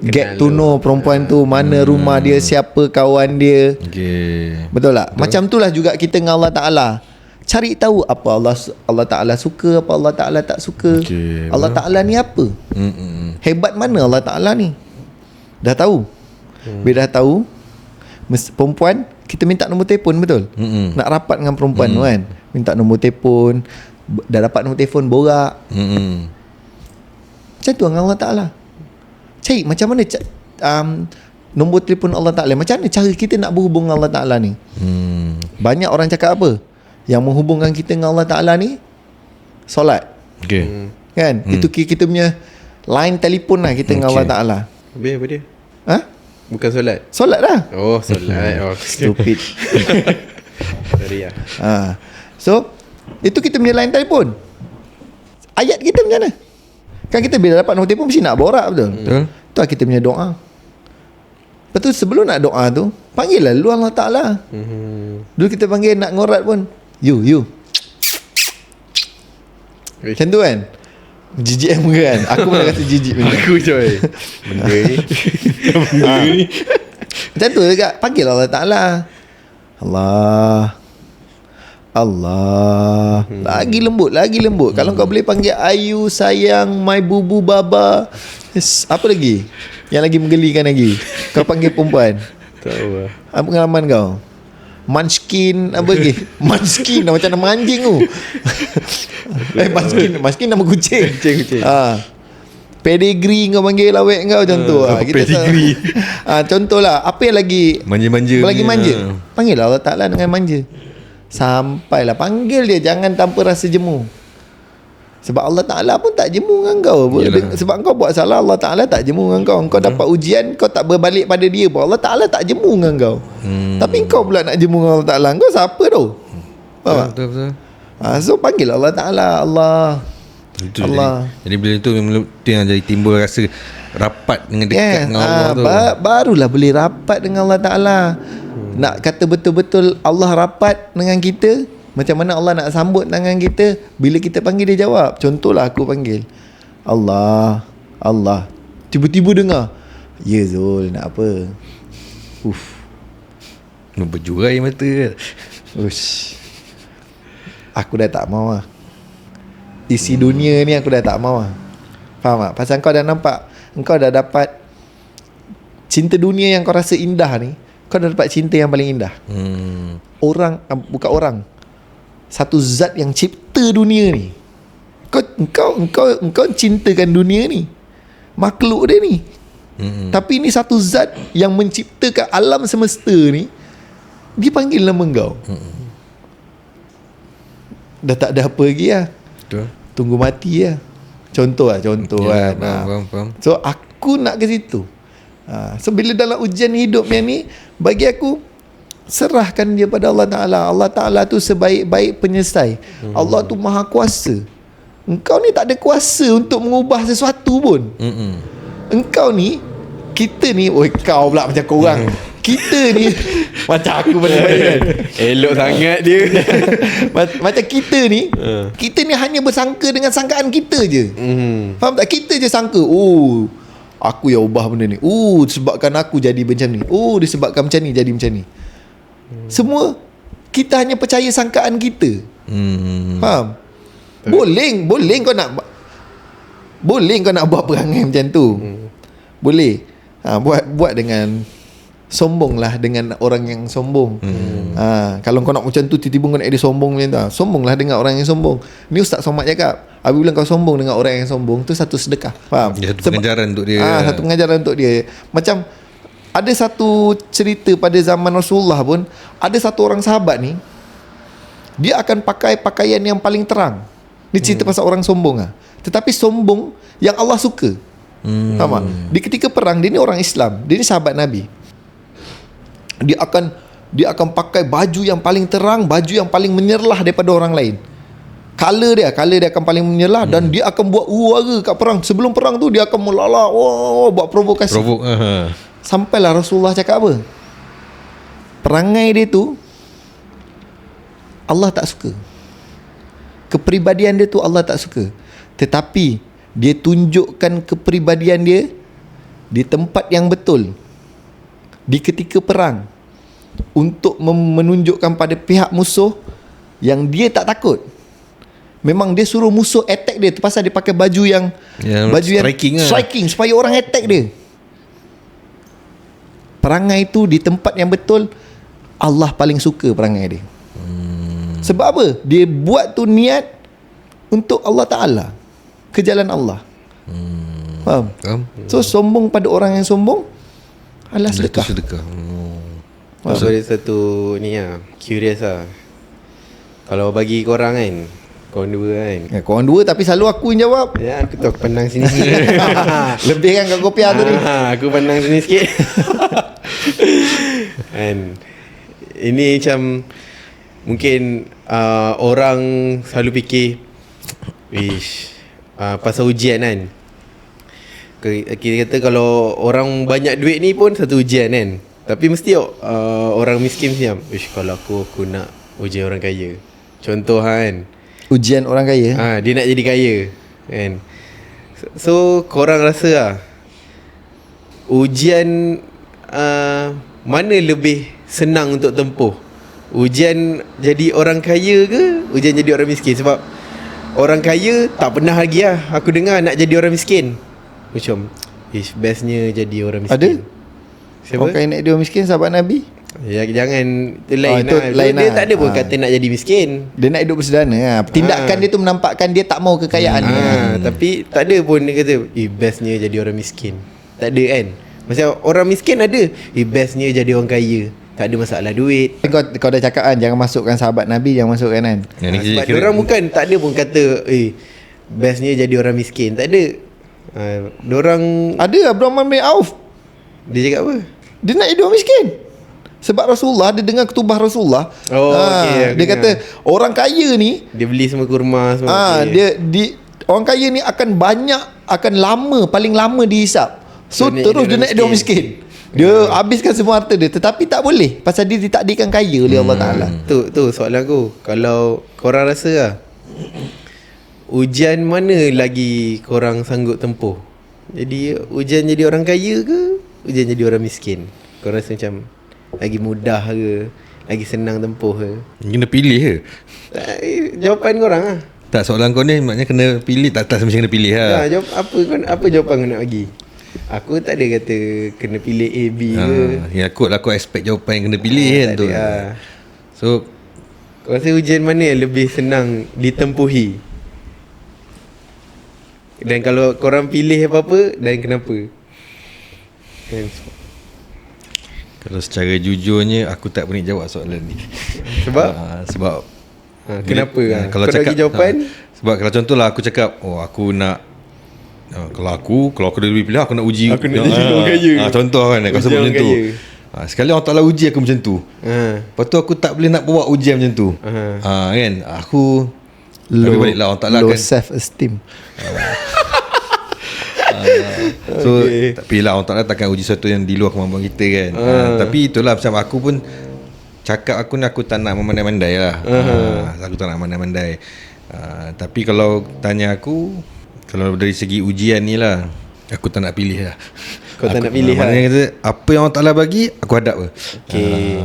Speaker 1: get to know perempuan tu, mana rumah dia, siapa kawan dia. Betul tak? Macam itulah juga kita dengan Allah Ta'ala. Cari tahu apa Allah Ta'ala suka, apa Allah Ta'ala tak suka. Allah Ta'ala ni apa? Hebat mana Allah Ta'ala ni? Dah tahu. Bila dah tahu, perempuan kita minta nombor telefon, betul? Nak rapat dengan perempuan tu kan, minta nombor telefon, dah dapat nombor telefon, borak. Macam tu dengan Allah Ta'ala. Cari macam mana nombor telefon Allah Ta'ala. Macam mana cara kita nak berhubung dengan Allah Ta'ala ni? Banyak orang cakap apa? Yang menghubungkan kita dengan Allah Ta'ala ni solat. Kan? Itu kita punya line telefon lah kita dengan Allah Ta'ala.
Speaker 3: Habis apa dia?
Speaker 1: Ha?
Speaker 3: Bukan solat?
Speaker 1: Solat lah.
Speaker 3: Oh, solat. Oh,
Speaker 1: Stupid.
Speaker 3: sorry lah.
Speaker 1: So itu kita punya line telefon. Ayat kita macam mana? Kan kita bila dapat nombor telefon mesti nak borak, betul? Tu lah kita punya doa. Lepas tu sebelum nak doa tu, panggil lah lu Allah Ta'ala. Dulu kita panggil nak ngorat pun, you macam tu kan. Jijik kan kan. Aku pun dah kata jijik benda.
Speaker 3: Aku coy. Benda ni.
Speaker 1: Macam tu dekat. Panggil Allah Ta'ala. Allah. Lagi lembut. Kalau kau boleh panggil Ayu, sayang, my bubu, baba. Apa lagi yang lagi menggelikan lagi? Kau panggil perempuan.
Speaker 3: Tahu lah.
Speaker 1: Apa pengalaman kau? Munchkin apa lagi? Munchkin macam nama anjing tu. Munchkin nama kucing.
Speaker 3: Kucing.
Speaker 1: Pedigree kau panggil lawek kau contoh.
Speaker 3: Pedigree.
Speaker 1: Contohlah apa yang lagi
Speaker 2: manja-manja.
Speaker 1: Lagi manja. Panggil Allah Ta'ala dengan manja. Sampailah panggil dia, jangan tanpa rasa jemu. Sebab Allah Ta'ala pun tak jemu dengan kau. Sebab kau buat salah, Allah Ta'ala tak jemu dengan kau. Kau dapat ujian, kau tak berbalik pada dia pun, Allah Ta'ala tak jemu dengan kau. Tapi kau pula nak jemu dengan Allah Ta'ala. Kau siapa tu? Faham tak?
Speaker 2: Betul.
Speaker 1: So panggil Allah Ta'ala. Allah.
Speaker 2: Jadi bila itu yang jadi timbul rasa rapat dengan dekat dengan Allah tu.
Speaker 1: Barulah boleh rapat dengan Allah Ta'ala. Nak kata betul-betul Allah rapat dengan kita, macam mana Allah nak sambut tangan kita bila kita panggil dia jawab. Contohlah aku panggil Allah. Tiba-tiba dengar, ya Zul, nak apa?
Speaker 2: Berjurai mata.
Speaker 1: Aku dah tak mau lah. Isi dunia ni aku dah tak mau lah. Faham tak? Pasal kau dah nampak, engkau dah dapat cinta dunia yang kau rasa indah ni. Kau dah dapat cinta yang paling indah. Bukan orang, satu zat yang cipta dunia ni. Engkau cintakan dunia ni, makhluk dia ni. Tapi ni satu zat yang menciptakan alam semesta ni, dia panggil nama kau. Dah tak ada apa lagi lah.
Speaker 2: Betul.
Speaker 1: Tunggu mati lah. Contoh kan.
Speaker 2: Faham.
Speaker 1: So aku nak ke situ. So bila dalam ujian hidup yang ni, bagi aku, serahkan dia pada Allah Ta'ala. Allah Ta'ala tu sebaik-baik penyelesai. Allah tu maha kuasa. Engkau ni tak ada kuasa untuk mengubah sesuatu pun. Engkau ni, kita ni, kau pula macam korang. Kita ni macam aku pada kan.
Speaker 3: Elok sangat dia.
Speaker 1: Macam kita ni, kita ni hanya bersangka dengan sangkaan kita je. Faham tak? Kita je sangka, aku yang ubah benda ni. Disebabkan aku jadi macam ni. Disebabkan macam ni jadi macam ni. Semua kita hanya percaya sangkaan kita. Faham? Boleh kau nak buat perangai macam tu. Boleh. Buat dengan sombong lah dengan orang yang sombong. Kalau kau nak macam tu, tiba-tiba kau nak dia sombong macam tu, sombonglah dengan orang yang sombong. Ni Ustaz Somad cakap, apabila kau sombong dengan orang yang sombong, tu satu sedekah. Faham?
Speaker 2: Satu pengajaran untuk dia.
Speaker 1: Satu pengajaran untuk dia. Macam ada satu cerita pada zaman Rasulullah pun, ada satu orang sahabat ni, dia akan pakai pakaian yang paling terang. Ni cerita pasal orang sombong lah. Tetapi sombong yang Allah suka. Faham tak? Di ketika perang, dia ni orang Islam, dia ni sahabat Nabi. Dia akan pakai baju yang paling terang, baju yang paling menyerlah daripada orang lain. Color dia akan paling menyerlah, dan dia akan buat uara kat perang. Sebelum perang tu dia akan melalak, buat provokasi. Sampailah Rasulullah cakap apa? Perangai dia tu Allah tak suka. Kepribadian dia tu Allah tak suka. Tetapi dia tunjukkan kepribadian dia di tempat yang betul, di ketika perang, untuk menunjukkan pada pihak musuh yang dia tak takut. Memang dia suruh musuh attack dia, tu pasal dia pakai baju yang striking supaya orang attack dia. Perangai tu di tempat yang betul, Allah paling suka perangai dia. Sebab apa? Dia buat tu niat untuk Allah Ta'ala, ke jalan Allah. Faham? So sombong pada orang yang sombong adalah sedekah.
Speaker 2: Sedekah.
Speaker 3: Aku ada satu ni lah, curious lah. Kalau bagi korang kan, korang dua kan,
Speaker 1: Korang dua tapi selalu aku yang jawab.
Speaker 3: ya aku tahu, aku pandang sini sikit.
Speaker 1: Lebih kan kat kopiah tu ni.
Speaker 3: Aku pandang sini sikit. And ini macam mungkin orang selalu fikir pasal ujian kan. Kita kata kalau orang banyak duit ni pun satu ujian kan. Tapi mesti orang miskin siam, kalau aku nak ujian orang kaya. Contoh kan,
Speaker 1: Ujian orang kaya.
Speaker 3: dia nak jadi kaya kan. So korang rasa lah, ujian mana lebih senang untuk tempuh? Ujian jadi orang kaya ke ujian jadi orang miskin? Sebab orang kaya tak pernah lagi lah aku dengar nak jadi orang miskin. Macam bestnya jadi orang miskin.
Speaker 1: Ada?
Speaker 3: Siapa?
Speaker 1: Orang kaya nak dia orang miskin, sahabat Nabi.
Speaker 3: Ya, jangan, itu lain
Speaker 1: itu
Speaker 3: lah.
Speaker 1: lain
Speaker 3: Dia
Speaker 1: lah.
Speaker 3: tak ada pun kata nak jadi miskin.
Speaker 1: Dia nak hidup bersederhana. Tindakan dia tu menampakkan dia tak mau kekayaan ni.
Speaker 3: Tapi tak ada pun dia kata bestnya jadi orang miskin. Tak ada kan. Macam orang miskin ada, bestnya jadi orang kaya, tak ada masalah duit.
Speaker 1: Kau dah cakap kan, jangan masukkan sahabat Nabi, jangan masukkan kan.
Speaker 2: Yang ni
Speaker 3: Sebab
Speaker 2: kira-
Speaker 3: diorang bukan, tak ada pun kata bestnya jadi orang miskin. Tak ada. Diorang,
Speaker 1: Ada Abdurrahman bin Auf,
Speaker 3: dia cakap apa?
Speaker 1: dia nak hidup miskin. Sebab Rasulullah, dia dengar ketubah Rasulullah.
Speaker 3: Okey,
Speaker 1: dia kata orang kaya ni,
Speaker 3: Dia beli semua kurma semua.
Speaker 1: orang kaya ni akan lama, paling lama dihisap. So
Speaker 3: Dia
Speaker 1: terus dia
Speaker 3: nak
Speaker 1: nak hidup miskin. Dia habiskan semua harta dia, tetapi tak boleh pasal dia ditakdirkan kaya oleh Allah Taala.
Speaker 3: Tu soalan aku. Kalau korang rasa lah, ujian mana lagi korang sanggup tempuh? Jadi ujian jadi orang kaya ke ujian jadi orang miskin? Korang rasa macam lagi mudah ke, lagi senang tempuh ke?
Speaker 2: Kena pilih ke?
Speaker 3: Jawapan korang lah.
Speaker 2: Tak, soalan kau ni maknanya kena pilih. Tak mesti kena pilih lah.
Speaker 3: Jawab apa jawapan kau nak bagi? Aku tak ada kata kena pilih A, B ke.
Speaker 2: Ya aku expect jawapan yang kena pilih kan
Speaker 3: Tak
Speaker 2: tu.
Speaker 3: ada lah.
Speaker 2: So
Speaker 3: Kau rasa ujian mana yang lebih senang ditempuhi? Dan kalau korang pilih apa-apa, dan kenapa? Kan?
Speaker 2: kalau secara jujurnya aku tak berani jawab soalan ni.
Speaker 3: Sebab?
Speaker 2: Sebab
Speaker 3: Kenapa?
Speaker 2: kalau
Speaker 3: Kau dah bagi jawapan?
Speaker 2: sebab kalau contohlah aku cakap, aku nak kalau aku dah lebih pilih, aku nak uji,
Speaker 3: Aku nak jadi orang kaya.
Speaker 2: contoh kan, kau
Speaker 3: Uji
Speaker 2: sebut
Speaker 3: orang
Speaker 2: macam tu.
Speaker 3: kaya.
Speaker 2: Sekali orang Ta'ala uji aku macam tu. Lepas tu aku tak boleh nak bawa ujian macam tu. Kan? Aku lebih baliklah orang Ta'ala
Speaker 1: Low
Speaker 2: kan.
Speaker 1: self esteem.
Speaker 2: So tapi lah orang Ta'ala takkan uji sesuatu yang di luar kemampuan kita kan. Tapi itulah macam aku pun cakap aku ni aku tak nak memandai-mandai lah. Aku tak nak memandai-mandai. Tapi kalau tanya aku, kalau dari segi ujian ni lah, aku tak nak pilih lah.
Speaker 3: Kau tak nak pilih lah.
Speaker 2: Maknanya kata apa yang Allah Ta'ala bagi, aku hadap lah.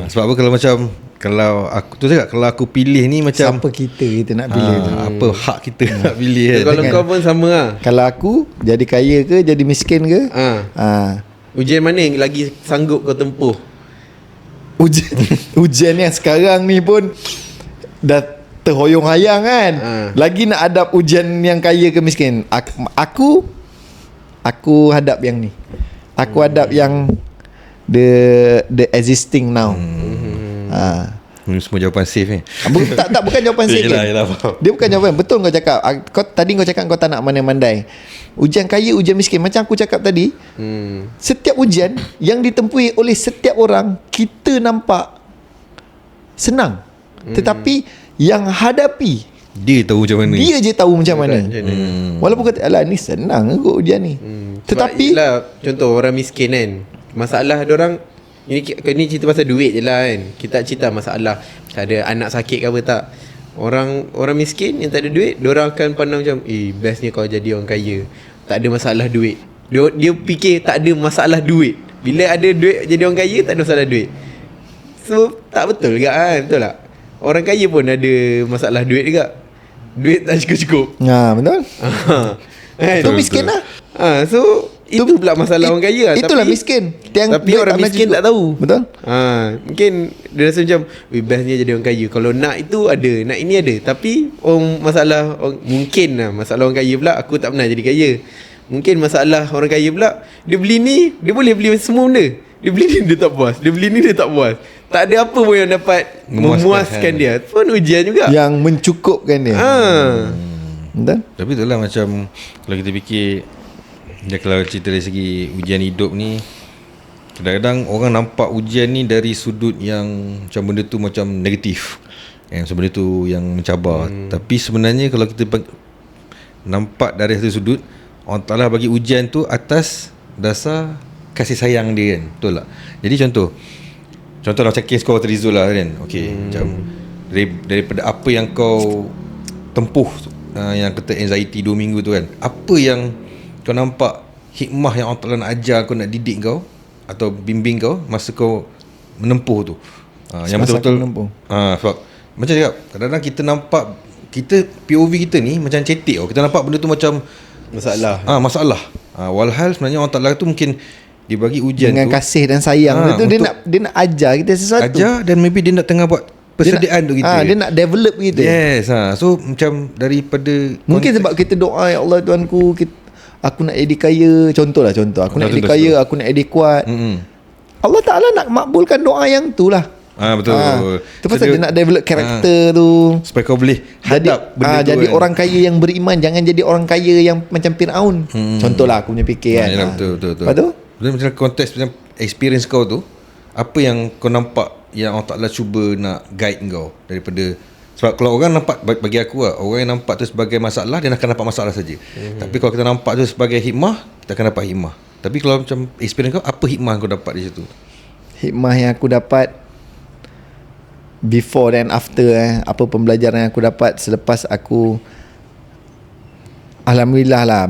Speaker 2: Sebab apa, kalau macam, kalau aku tu cakap, kalau aku pilih ni macam
Speaker 1: Siapa kita nak pilih tu?
Speaker 2: apa hak kita nak pilih kan.
Speaker 3: Kalau kau pun sama lah.
Speaker 1: Kalau aku jadi kaya ke, jadi miskin ke?
Speaker 3: Ujian mana yang lagi sanggup kau tempuh?
Speaker 1: Ujian yang sekarang ni pun dah terhoyong-hayang kan. Lagi nak hadap ujian yang kaya ke miskin. Aku hadap yang ni. Aku hadap yang the existing now.
Speaker 2: Semua jawapan safe ni.
Speaker 1: Bukan jawapan safe.
Speaker 2: Yelah, faham.
Speaker 1: Dia bukan jawapan. Betul kau cakap. Tadi kau cakap kau tak nak mandai-mandai. Ujian kaya, ujian miskin. Macam aku cakap tadi, setiap ujian yang ditempuhi oleh setiap orang, kita nampak senang. Tetapi yang hadapi,
Speaker 2: Dia tahu macam mana.
Speaker 1: dia je tahu macam mana. Walaupun kata, alah ni senang kot ujian ni. Tetapi
Speaker 3: lah, contoh orang miskin kan, masalah diorang ini cerita pasal duit je lah kan. Kita tak cerita masalah macam ada anak sakit ke apa tak. Orang miskin yang tak ada duit, diorang akan pandang macam bestnya kau jadi orang kaya, tak ada masalah duit. Dia fikir tak ada masalah duit. Bila ada duit jadi orang kaya, tak ada masalah duit. So tak betul juga kan. Betul tak? Orang kaya pun ada masalah duit juga. Duit tak cukup-cukup.
Speaker 1: betul.
Speaker 3: Kan?
Speaker 1: Tu miskin lah.
Speaker 3: So Itu pula masalah orang kaya lah.
Speaker 1: Itulah
Speaker 3: Tapi-
Speaker 1: miskin. Yang
Speaker 3: Tapi
Speaker 1: duit
Speaker 3: orang
Speaker 1: pernah
Speaker 3: miskin
Speaker 1: cukup.
Speaker 3: tak tahu.
Speaker 1: Betul?
Speaker 3: Mungkin dia rasa macam bestnya jadi orang kaya. Kalau nak itu ada, nak ini ada. Tapi mungkin lah masalah orang kaya pula, aku tak pernah jadi kaya. Mungkin masalah orang kaya pula, dia beli ni, dia boleh beli semua benda. Dia beli ni dia tak puas, dia beli ni dia tak puas. Tak ada apa pun yang dapat memuaskan dia. Pun ujian juga.
Speaker 1: Yang mencukupkan dia. Betul?
Speaker 2: Tapi itulah macam kalau kita fikir, dia kalau cerita dari segi ujian hidup ni, kadang-kadang orang nampak ujian ni dari sudut yang macam benda tu macam negatif, yang benda tu yang mencabar. Tapi sebenarnya kalau kita nampak dari satu sudut, Allah Ta'ala bagi ujian tu atas dasar kasih sayang dia kan. Betul tak? Jadi contoh macam kes kau Rizul lah kan. Okay, macam daripada apa yang kau tempuh, yang kata anxiety 2 minggu tu kan, apa yang kau nampak hikmah yang Allah Ta'ala nak ajar kau, nak didik kau atau bimbing kau masa kau menempuh tu, yang
Speaker 1: Semasa
Speaker 2: betul-betul
Speaker 1: aku menempuh.
Speaker 2: sebab macam cakap, kadang-kadang kita nampak, kita POV kita ni macam cetek tau. Kita nampak benda tu macam masalah. Walhal sebenarnya Allah Ta'ala tu mungkin dia bagi ujian
Speaker 1: Dengan
Speaker 2: tu
Speaker 1: kasih dan sayang tu, dia nak ajar kita sesuatu.
Speaker 2: ajar, dan maybe dia nak tengah buat persediaan tu kita.
Speaker 1: Dia nak develop kita.
Speaker 2: Yes. So macam daripada
Speaker 1: Mungkin sebab kita doa, ya Allah Tuanku, aku nak jadi kaya. Contoh aku nak jadi
Speaker 2: Contoh.
Speaker 1: kaya, aku nak jadi kuat. Allah Ta'ala nak makbulkan doa yang tu lah.
Speaker 2: Betul.
Speaker 1: Tu pasal dia nak develop karakter tu.
Speaker 2: supaya kau boleh
Speaker 1: Jadi
Speaker 2: hadap benda tu
Speaker 1: jadi
Speaker 2: kan.
Speaker 1: orang kaya yang beriman. Jangan jadi orang kaya yang macam Fir'aun. Contohlah aku punya fikir kan.
Speaker 2: Yalah, betul.
Speaker 1: Lepas tu
Speaker 2: Dia macam konteks macam experience kau tu, apa yang kau nampak yang Allah Ta'ala cuba nak guide kau daripada. Sebab kalau orang nampak, bagi aku lah, orang yang nampak tu sebagai masalah, dia akan dapat masalah saja. Tapi kalau kita nampak tu sebagai hikmah, kita akan dapat hikmah. Tapi kalau macam experience kau, apa hikmah kau dapat di situ?
Speaker 1: hikmah yang aku dapat before dan after, apa pembelajaran yang aku dapat selepas aku, alhamdulillah lah,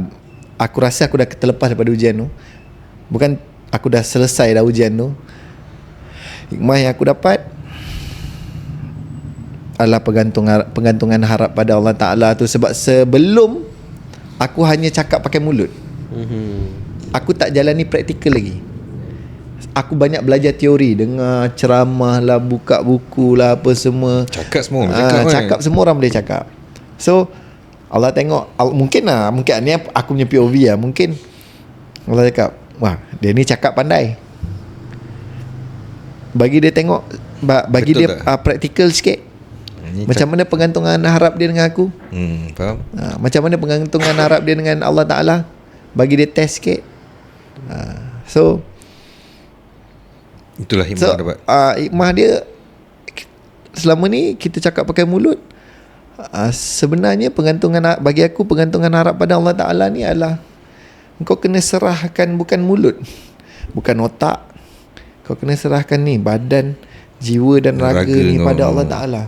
Speaker 1: aku rasa aku dah terlepas daripada ujian tu. Bukan aku dah selesai dah ujian tu. Hikmah yang aku dapat adalah pengantungan harap pada Allah Ta'ala tu. Sebab sebelum aku hanya cakap pakai mulut, aku tak jalani praktikal lagi. Aku banyak belajar teori, dengar ceramah lah, buka buku lah, apa semua.
Speaker 2: Cakap semua orang cakap,
Speaker 1: cakap semua orang boleh cakap. So Allah tengok, mungkin ni aku punya POV lah. Mungkin Allah cakap, wah, dia ni cakap pandai. Bagi dia tengok, bagi
Speaker 2: betul
Speaker 1: dia praktikal sikit.
Speaker 2: Ni
Speaker 1: Macam mana pengantungan harap dia dengan aku,
Speaker 2: faham?
Speaker 1: macam mana pengantungan harap dia dengan Allah Ta'ala. Bagi dia test sikit. So
Speaker 2: Itulah hikmah dapat.
Speaker 1: hikmah dia, selama ni kita cakap pakai mulut, sebenarnya bagi aku pengantungan harap pada Allah Ta'ala ni adalah kau kena serahkan bukan mulut, bukan otak. Kau kena serahkan ni badan, jiwa dan raga ni
Speaker 2: kau
Speaker 1: pada Allah Ta'ala.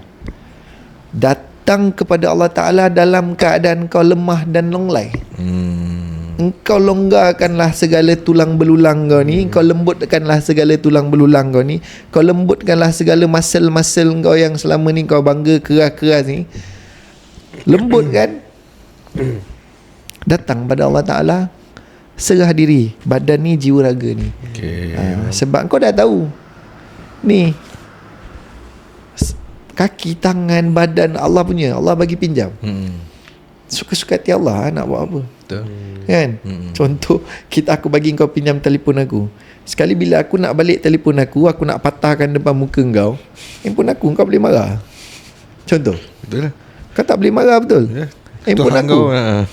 Speaker 1: Datang kepada Allah Ta'ala dalam keadaan kau lemah dan longlai. Engkau longgarkanlah segala tulang belulang kau ni. Kau lembutkanlah segala tulang belulang kau ni. Kau lembutkanlah segala muscle-muscle kau yang selama ni kau bangga keras-keras ni. Lembutkan. Datang pada Allah Ta'ala, serah diri, badan ni, jiwa raga ni. Sebab kau dah tahu ni, kaki, tangan, badan Allah punya, Allah bagi pinjam. Suka-suka hati Allah nak buat apa.
Speaker 2: Betul.
Speaker 1: Kan? Contoh, aku bagi kau pinjam telefon aku. Sekali bila aku nak balik telefon aku nak patahkan depan muka kau, handphone aku, kau boleh marah. Contoh.
Speaker 2: Betul lah.
Speaker 1: Kau tak boleh marah, betul?
Speaker 2: Ya.
Speaker 1: Handphone
Speaker 2: Tuhan
Speaker 1: aku,
Speaker 2: kau,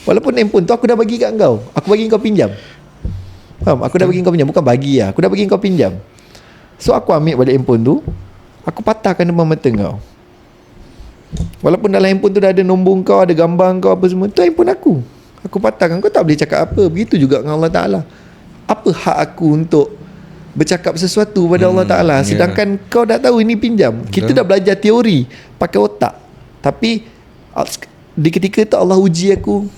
Speaker 1: walaupun handphone tu aku dah bagi kat kau, aku bagi kau pinjam. Faham? Aku dah bagi kau pinjam. Bukan bagi lah, aku dah bagi kau pinjam. So aku ambil balik handphone tu, aku patahkan depan mata kau. Walaupun dalam handphone tu dah ada nombor kau, ada gambar kau, apa semua, tu handphone aku. Aku patahkan, kau tak boleh cakap apa. Begitu juga dengan Allah Ta'ala. Apa hak aku untuk bercakap sesuatu pada Allah Ta'ala, sedangkan kau dah tahu ini pinjam. Kita dah belajar teori pakai otak, tapi di ketika tu Allah uji aku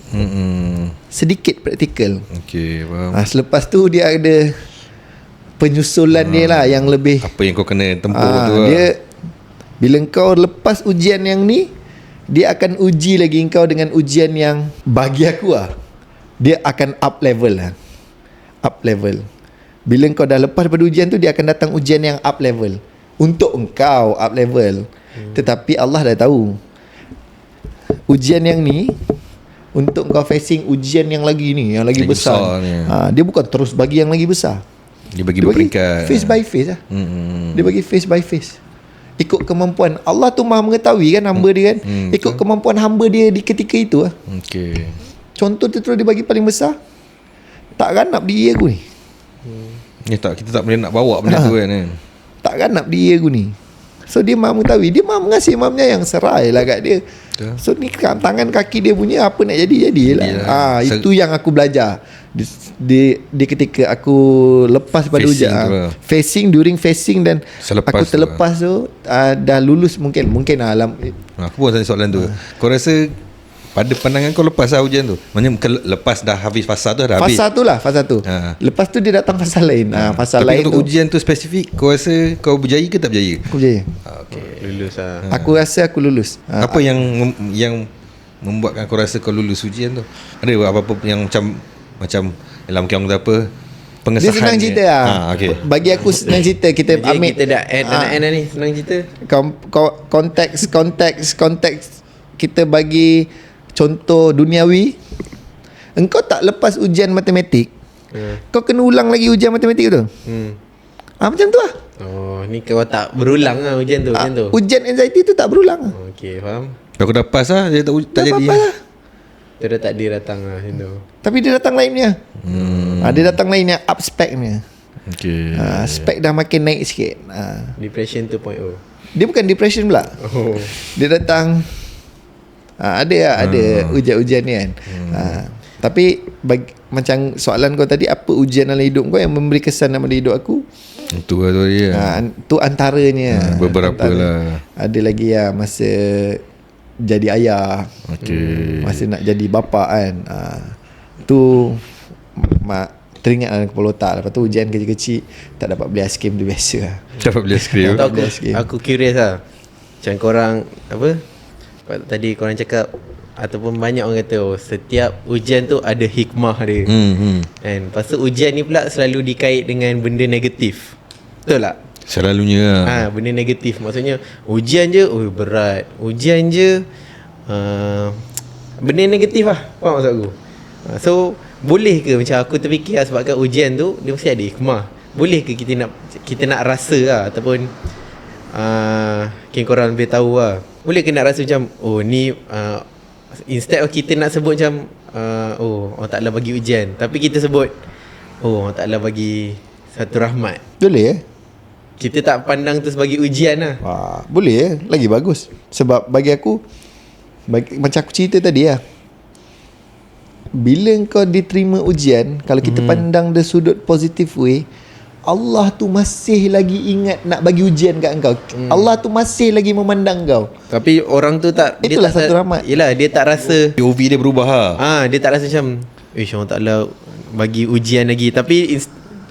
Speaker 1: sedikit praktikal.
Speaker 2: Okey, faham.
Speaker 1: Selepas tu dia ada penyusulan dia lah yang lebih.
Speaker 2: Apa yang kau kena tempuh tu lah.
Speaker 1: Dia, bila kau lepas ujian yang ni, dia akan uji lagi kau dengan ujian yang bagi aku dia akan up level lah. up level. Bila kau dah lepas daripada ujian tu, dia akan datang ujian yang up level untuk engkau up level. Tetapi Allah dah tahu ujian yang ni untuk kau facing ujian yang lagi ni, yang lagi besar
Speaker 2: ni.
Speaker 1: Dia bukan terus bagi yang lagi besar.
Speaker 2: Dia bagi berperingkat.
Speaker 1: Face by face lah. Dia bagi face by face. Ikut kemampuan. Allah tu maha mengetahui kan hamba dia kan. Ikut kemampuan hamba dia di ketika itu lah.
Speaker 2: Okay.
Speaker 1: Contoh tu terus dia bagi paling besar. Tak ganap diri aku ni.
Speaker 2: Kita tak boleh nak bawa benda tu kan.
Speaker 1: Tak ganap diri aku ni. So dia maha mengetahui. Dia maha mengasihi, maha menyayang. Serai lah kat dia.
Speaker 2: Betul.
Speaker 1: So ni tangan kaki dia punya, apa nak jadi jadilah. Itu yang aku belajar di ketika aku lepas pada
Speaker 2: Facing
Speaker 1: ujian.
Speaker 2: tu lah.
Speaker 1: During facing dan
Speaker 2: Selepas
Speaker 1: aku
Speaker 2: tu
Speaker 1: terlepas tu, dah lulus mungkin alam.
Speaker 2: Aku pun tanya soalan tu. Kau rasa pada pandangan kau lepas lah ujian tu, maksudnya lepas dah habis fasa tu dah habis.
Speaker 1: Fasa tu. Lepas tu dia datang fasa lain. Fasa
Speaker 2: Tapi
Speaker 1: lain
Speaker 2: untuk
Speaker 1: tu
Speaker 2: ujian tu spesifik, kau rasa kau berjaya ke tak berjaya?
Speaker 1: aku berjaya.
Speaker 3: Lulus lah.
Speaker 1: Aku rasa aku lulus.
Speaker 2: Apa yang membuatkan kau rasa kau lulus ujian tu? Ada apa-apa yang macam dalam mungkin orang kata apa, pengesahan
Speaker 1: Dia senang cerita lah.
Speaker 2: Okay.
Speaker 1: Bagi aku senang cerita. Kita
Speaker 3: Jadi
Speaker 1: ambil
Speaker 3: kita dah end dah ni. Senang cerita.
Speaker 1: konteks kita bagi contoh duniawi. Engkau tak lepas ujian matematik, kau kena ulang lagi ujian matematik tu. Macam tu lah.
Speaker 3: Oh, ni kau tak berulang lah ujian tu. Macam tu.
Speaker 1: Ujian anxiety tu tak berulang lah.
Speaker 3: Okay, faham.
Speaker 2: Kalau kau dah pass lah, dia tak jadi
Speaker 1: apa-apa lah.
Speaker 3: Tu dah takdir datang lah macam tu.
Speaker 1: Tapi dia datang lainnya. Dia datang lainnya, up spec-nya.
Speaker 2: Okay.
Speaker 1: Spec dah makin naik sikit.
Speaker 3: Depression 2.0.
Speaker 1: Dia bukan depression pula.
Speaker 3: Oh.
Speaker 1: Dia datang ada ujian-ujian ni kan. Tapi macam soalan kau tadi, apa ujian dalam hidup kau yang memberi kesan dalam hidup aku?
Speaker 2: Itu lah tu dia.
Speaker 1: Tu antaranya.
Speaker 2: Beberapa lah.
Speaker 1: Ada lagi masa jadi ayah.
Speaker 2: Okay.
Speaker 1: Masa nak jadi bapa kan. Tu teringat dalam kepala otak. Lepas tu ujian kecil-kecil, tak dapat beli aiskrim tu biasa lah.
Speaker 2: Dapat beli aiskrim.
Speaker 3: Aku curious lah. Macam korang apa tadi korang cakap, ataupun banyak orang kata setiap ujian tu ada hikmah dia. Kan? Lepas tu ujian ni pula selalu dikait dengan benda negatif. Betul tak?
Speaker 2: Selalunya
Speaker 3: Benda negatif. Maksudnya ujian je berat. Ujian je benda negatif lah. Faham maksud aku? So boleh ke macam aku terfikir sebabkan ujian tu dia mesti ada hikmah. Boleh ke kita nak rasa lah, ataupun mungkin korang lebih tahu lah, boleh ke nak rasa macam ni instead of kita nak sebut macam Allah Ta'ala bagi ujian, tapi kita sebut Allah Ta'ala bagi satu rahmat.
Speaker 1: Boleh
Speaker 3: Kita tak pandang tu sebagai ujian lah.
Speaker 1: Boleh lagi bagus. Sebab bagi aku, macam aku cerita tadi lah, bila kau diterima ujian, kalau kita pandang the sudut positive way, Allah tu masih lagi ingat nak bagi ujian kat engkau. Allah tu masih lagi memandang kau.
Speaker 3: Tapi orang tu tak,
Speaker 1: Itulah
Speaker 3: dia tak,
Speaker 1: satu rahmat.
Speaker 3: Yelah, dia tak rasa
Speaker 2: POV dia berubah lah.
Speaker 3: dia tak rasa macam Allah Ta'ala bagi ujian lagi. Tapi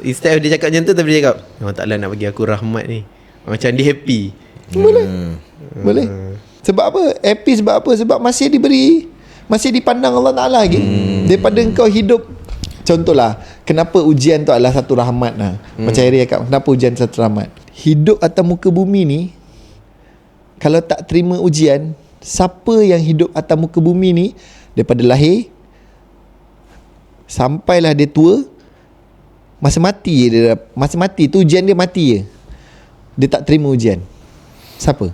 Speaker 3: instead of dia cakap macam tu, tapi dia cakap Allah Ta'ala nak bagi aku rahmat ni. Macam dia happy.
Speaker 1: Boleh. Sebab apa? Happy sebab apa? Sebab masih dipandang Allah Ta'ala lagi. Daripada engkau hidup. Contohlah, kenapa ujian tu adalah satu rahmat lah. Macam Harry cakap, kenapa ujian satu rahmat? Hidup atas muka bumi ni, kalau tak terima ujian, siapa yang hidup atas muka bumi ni, daripada lahir sampailah dia tua, masa mati tu ujian dia mati je. Dia tak terima ujian. Siapa?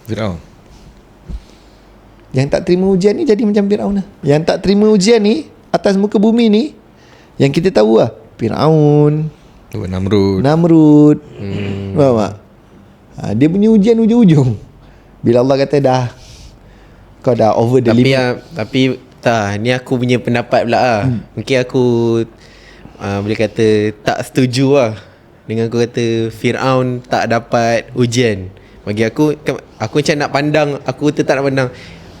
Speaker 2: Firaun.
Speaker 1: Yang tak terima ujian ni jadi macam Firaun lah. Yang tak terima ujian ni atas muka bumi ni, yang kita tahu lah, Firaun, Namrud. Faham tak? Dia punya ujian ujung-ujung, bila Allah kata dah, kau dah over the limit.
Speaker 3: Tapi ni aku punya pendapat pula lah. Mungkin aku boleh kata tak setuju lah dengan aku kata Firaun tak dapat ujian. Bagi aku macam nak pandang, aku tak nak pandang,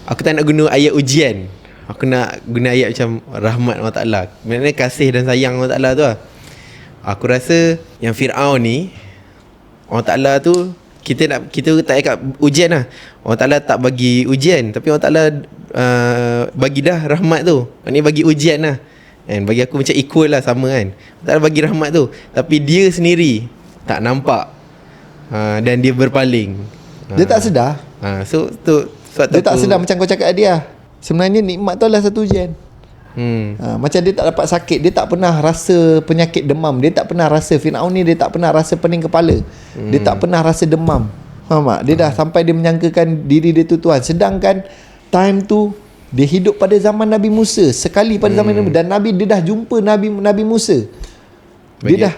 Speaker 3: aku tak nak guna ayat ujian. Aku nak guna ayat macam rahmat Allah Ta'ala. Maknanya kasih dan sayang Allah Ta'ala tu lah. Aku rasa yang Firaun ni, Allah Ta'ala tu, kita tak cakap ujian lah. Allah Ta'ala tak bagi ujian, tapi Allah Ta'ala bagi dah rahmat tu. Maknanya bagi ujian lah. And bagi aku macam equal lah, sama kan. Tak ada bagi rahmat tu, tapi dia sendiri tak nampak, dan dia berpaling.
Speaker 1: Dia tak sedar.
Speaker 3: So tu sebab
Speaker 1: Dia tak sedar macam kau cakap dia. Sebenarnya nikmat tu adalah satu ujian. Macam dia tak dapat sakit, dia tak pernah rasa penyakit demam, dia tak pernah rasa, Firaun ni dia tak pernah rasa pening kepala, dia tak pernah rasa demam. Faham tak? Dia dah sampai dia menyangkakan diri dia tu Tuhan. Sedangkan time tu dia hidup pada zaman Nabi Musa, sekali pada zaman Nabi, dan Nabi dia dah jumpa Nabi Musa. Dia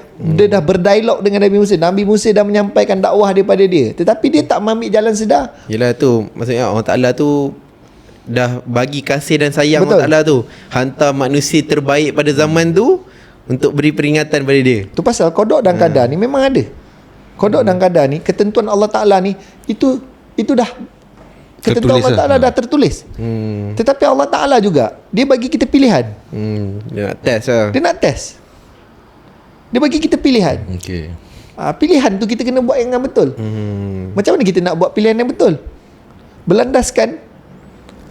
Speaker 1: dah berdialog dengan Nabi Musa. Nabi Musa dah menyampaikan dakwah daripada dia, tetapi dia tak mengambil jalan sedar.
Speaker 3: Yelah tu, maksudnya Allah Ta'ala tu dah bagi kasih dan sayang.
Speaker 1: Betul.
Speaker 3: Allah Ta'ala tu hantar manusia terbaik pada zaman tu untuk beri peringatan pada dia.
Speaker 1: Tu pasal kodok dan qadar ni memang ada. Kodok dan qadar ni, ketentuan Allah Ta'ala ni, itu dah ketentuan
Speaker 2: Tertulis
Speaker 1: Allah Ta'ala
Speaker 2: lah.
Speaker 1: dah tertulis. Tetapi Allah Ta'ala juga, dia bagi kita pilihan.
Speaker 3: Dia nak test lah.
Speaker 1: Dia nak test. Dia bagi kita pilihan.
Speaker 2: Okay.
Speaker 1: Pilihan tu kita kena buat yang betul. Macam mana kita nak buat pilihan yang betul? Berlandaskan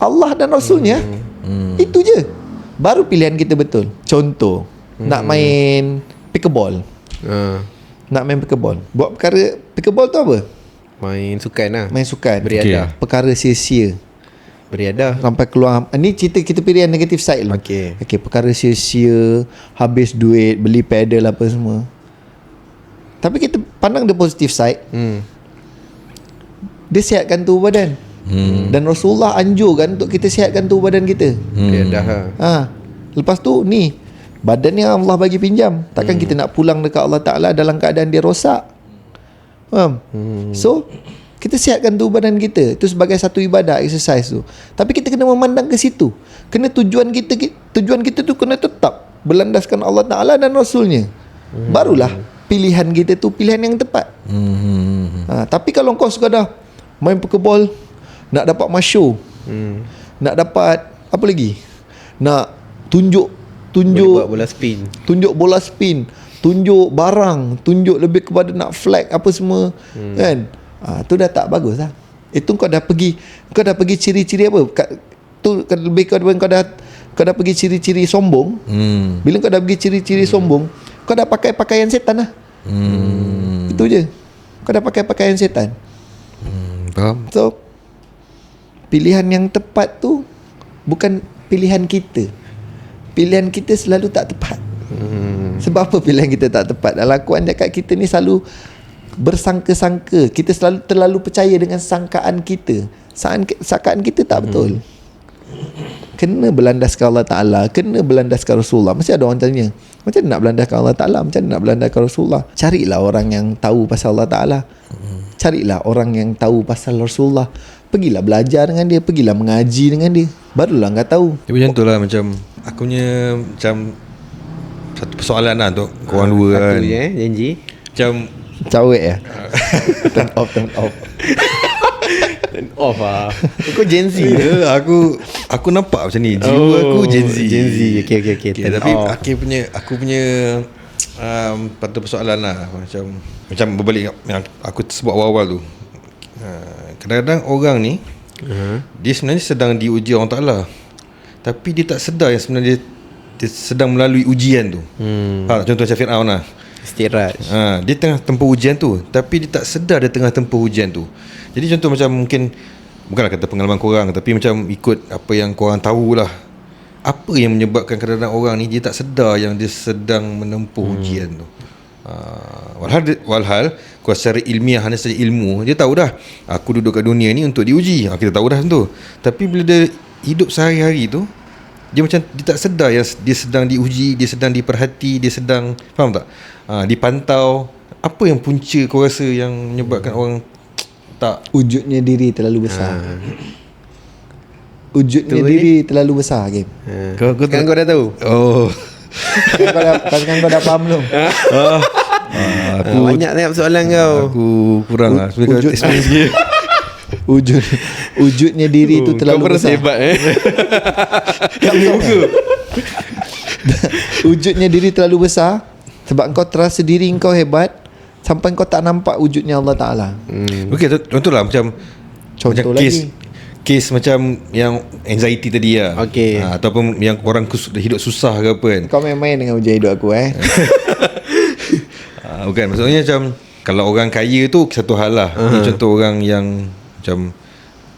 Speaker 1: Allah dan Rasulnya. Itu je. Baru pilihan kita betul. Contoh, nak main pickleball. Nak main pickleball. Buat perkara pickleball tu apa?
Speaker 3: Main sukan lah.
Speaker 1: Main sukan.
Speaker 3: Beriadah.
Speaker 1: Perkara sia-sia.
Speaker 3: Beriadah.
Speaker 1: Sampai keluar. Ni cerita kita pilih yang negatif side lah.
Speaker 3: Okey.
Speaker 1: Perkara sia-sia, habis duit, beli pedal apa semua. Tapi kita pandang the positive side. Dia sihatkan tubuh badan. Dan Rasulullah anjurkan untuk kita sihatkan tubuh badan kita.
Speaker 3: Beriadah lah.
Speaker 1: Lepas tu ni, badan yang Allah bagi pinjam, takkan kita nak pulang dekat Allah Ta'ala dalam keadaan dia rosak. Faham? So kita sihatkan tubuh badan kita. Itu sebagai satu ibadah, exercise tu. Tapi kita kena memandang ke situ. Kena tujuan kita tu kena tetap berlandaskan Allah Ta'ala dan Rasulnya. Barulah pilihan kita tu pilihan yang tepat. Tapi kalau kau sekadar main pickleball, nak dapat masyhur, nak dapat apa lagi, nak tunjuk
Speaker 3: Boleh buat bola spin.
Speaker 1: tunjuk bola spin, tunjuk barang, tunjuk lebih kepada nak flag apa semua, kan? Tu dah tak bagus lah. Itu kau dah pergi ciri-ciri apa? Tu lebih kepada kau dah pergi ciri-ciri sombong. Bila kau dah pergi ciri-ciri sombong, kau dah pakai pakaian setan lah. Itu je. Kau dah pakai pakaian setan.
Speaker 2: Faham?
Speaker 1: So pilihan yang tepat tu bukan pilihan kita. Pilihan kita selalu tak tepat. Sebab apa pilihan kita tak tepat? Dalam Al-Quran cakap kita ni selalu bersangka-sangka. Kita selalu terlalu percaya dengan sangkaan kita. Sangkaan kita tak betul. Kena berlandaskan Allah Ta'ala, kena berlandaskan Rasulullah. Mesti ada orang tanya, macam mana nak berlandaskan Allah Ta'ala, macam mana nak berlandaskan Rasulullah? Carilah orang yang tahu pasal Allah Ta'ala. Carilah orang yang tahu pasal Rasulullah. Pergilah belajar dengan dia, pergilah mengaji dengan dia. Barulah kau tahu.
Speaker 2: Tapi macam tu lah, macam aku punya macam satu persoalan lah untuk korang dua kan.
Speaker 3: Aku je janji.
Speaker 2: Macam
Speaker 1: Cawek ya. Turn off.
Speaker 3: Turn off lah. Kau Gen Z ke?
Speaker 2: Aku nampak macam ni. Jiwa aku Gen Z.
Speaker 3: Okay.
Speaker 2: Tapi aku punya patut persoalan lah. Macam berbalik yang aku sebut awal-awal tu. Kadang-kadang orang ni dia sebenarnya sedang diuji Allah Ta'ala, tapi dia tak sedar yang sebenarnya dia sedang melalui ujian tu. Contoh macam Fir'aun lah.
Speaker 3: Istiraj.
Speaker 2: Dia tengah tempuh ujian tu, tapi dia tak sedar dia tengah tempuh ujian tu. Jadi contoh macam mungkin, bukanlah kata pengalaman korang, tapi macam ikut apa yang korang tahulah, apa yang menyebabkan kadang-kadang orang ni dia tak sedar yang dia sedang menempuh ujian tu. Walhal kau secara ilmiah, hanya saja ilmu, dia tahu dah aku duduk kat dunia ni untuk diuji. Kita tahu dah tentu. Tapi bila dia hidup sehari-hari tu, dia macam dia tak sedar yang dia sedang diuji, dia sedang diperhati, dia sedang, faham tak? Dipantau. Apa yang punca kau rasa yang menyebabkan orang tak,
Speaker 1: Wujudnya diri terlalu besar. Wujudnya diri terlalu besar, Game.
Speaker 3: Sekarang kau dah tahu.
Speaker 1: Sekarang kau dah faham belum?
Speaker 3: Banyak sangat soalan kau.
Speaker 2: Aku kurang lah sebenarnya experience dia.
Speaker 1: Wujudnya diri itu terlalu besar.
Speaker 3: Kau hebat
Speaker 1: Wujudnya diri terlalu besar sebab kau terasa diri kau hebat sampai kau tak nampak wujudnya Allah Ta'ala.
Speaker 2: Okey, contohlah macam
Speaker 1: Contoh
Speaker 2: macam
Speaker 1: lagi.
Speaker 2: kes macam yang anxiety tadi lah.
Speaker 3: Okey.
Speaker 2: Ataupun yang orang hidup susah ke apa kan.
Speaker 1: Kau main-main dengan ujian hidup aku
Speaker 2: Bukan, maksudnya macam kalau orang kaya tu satu hal lah. Ni contoh orang yang macam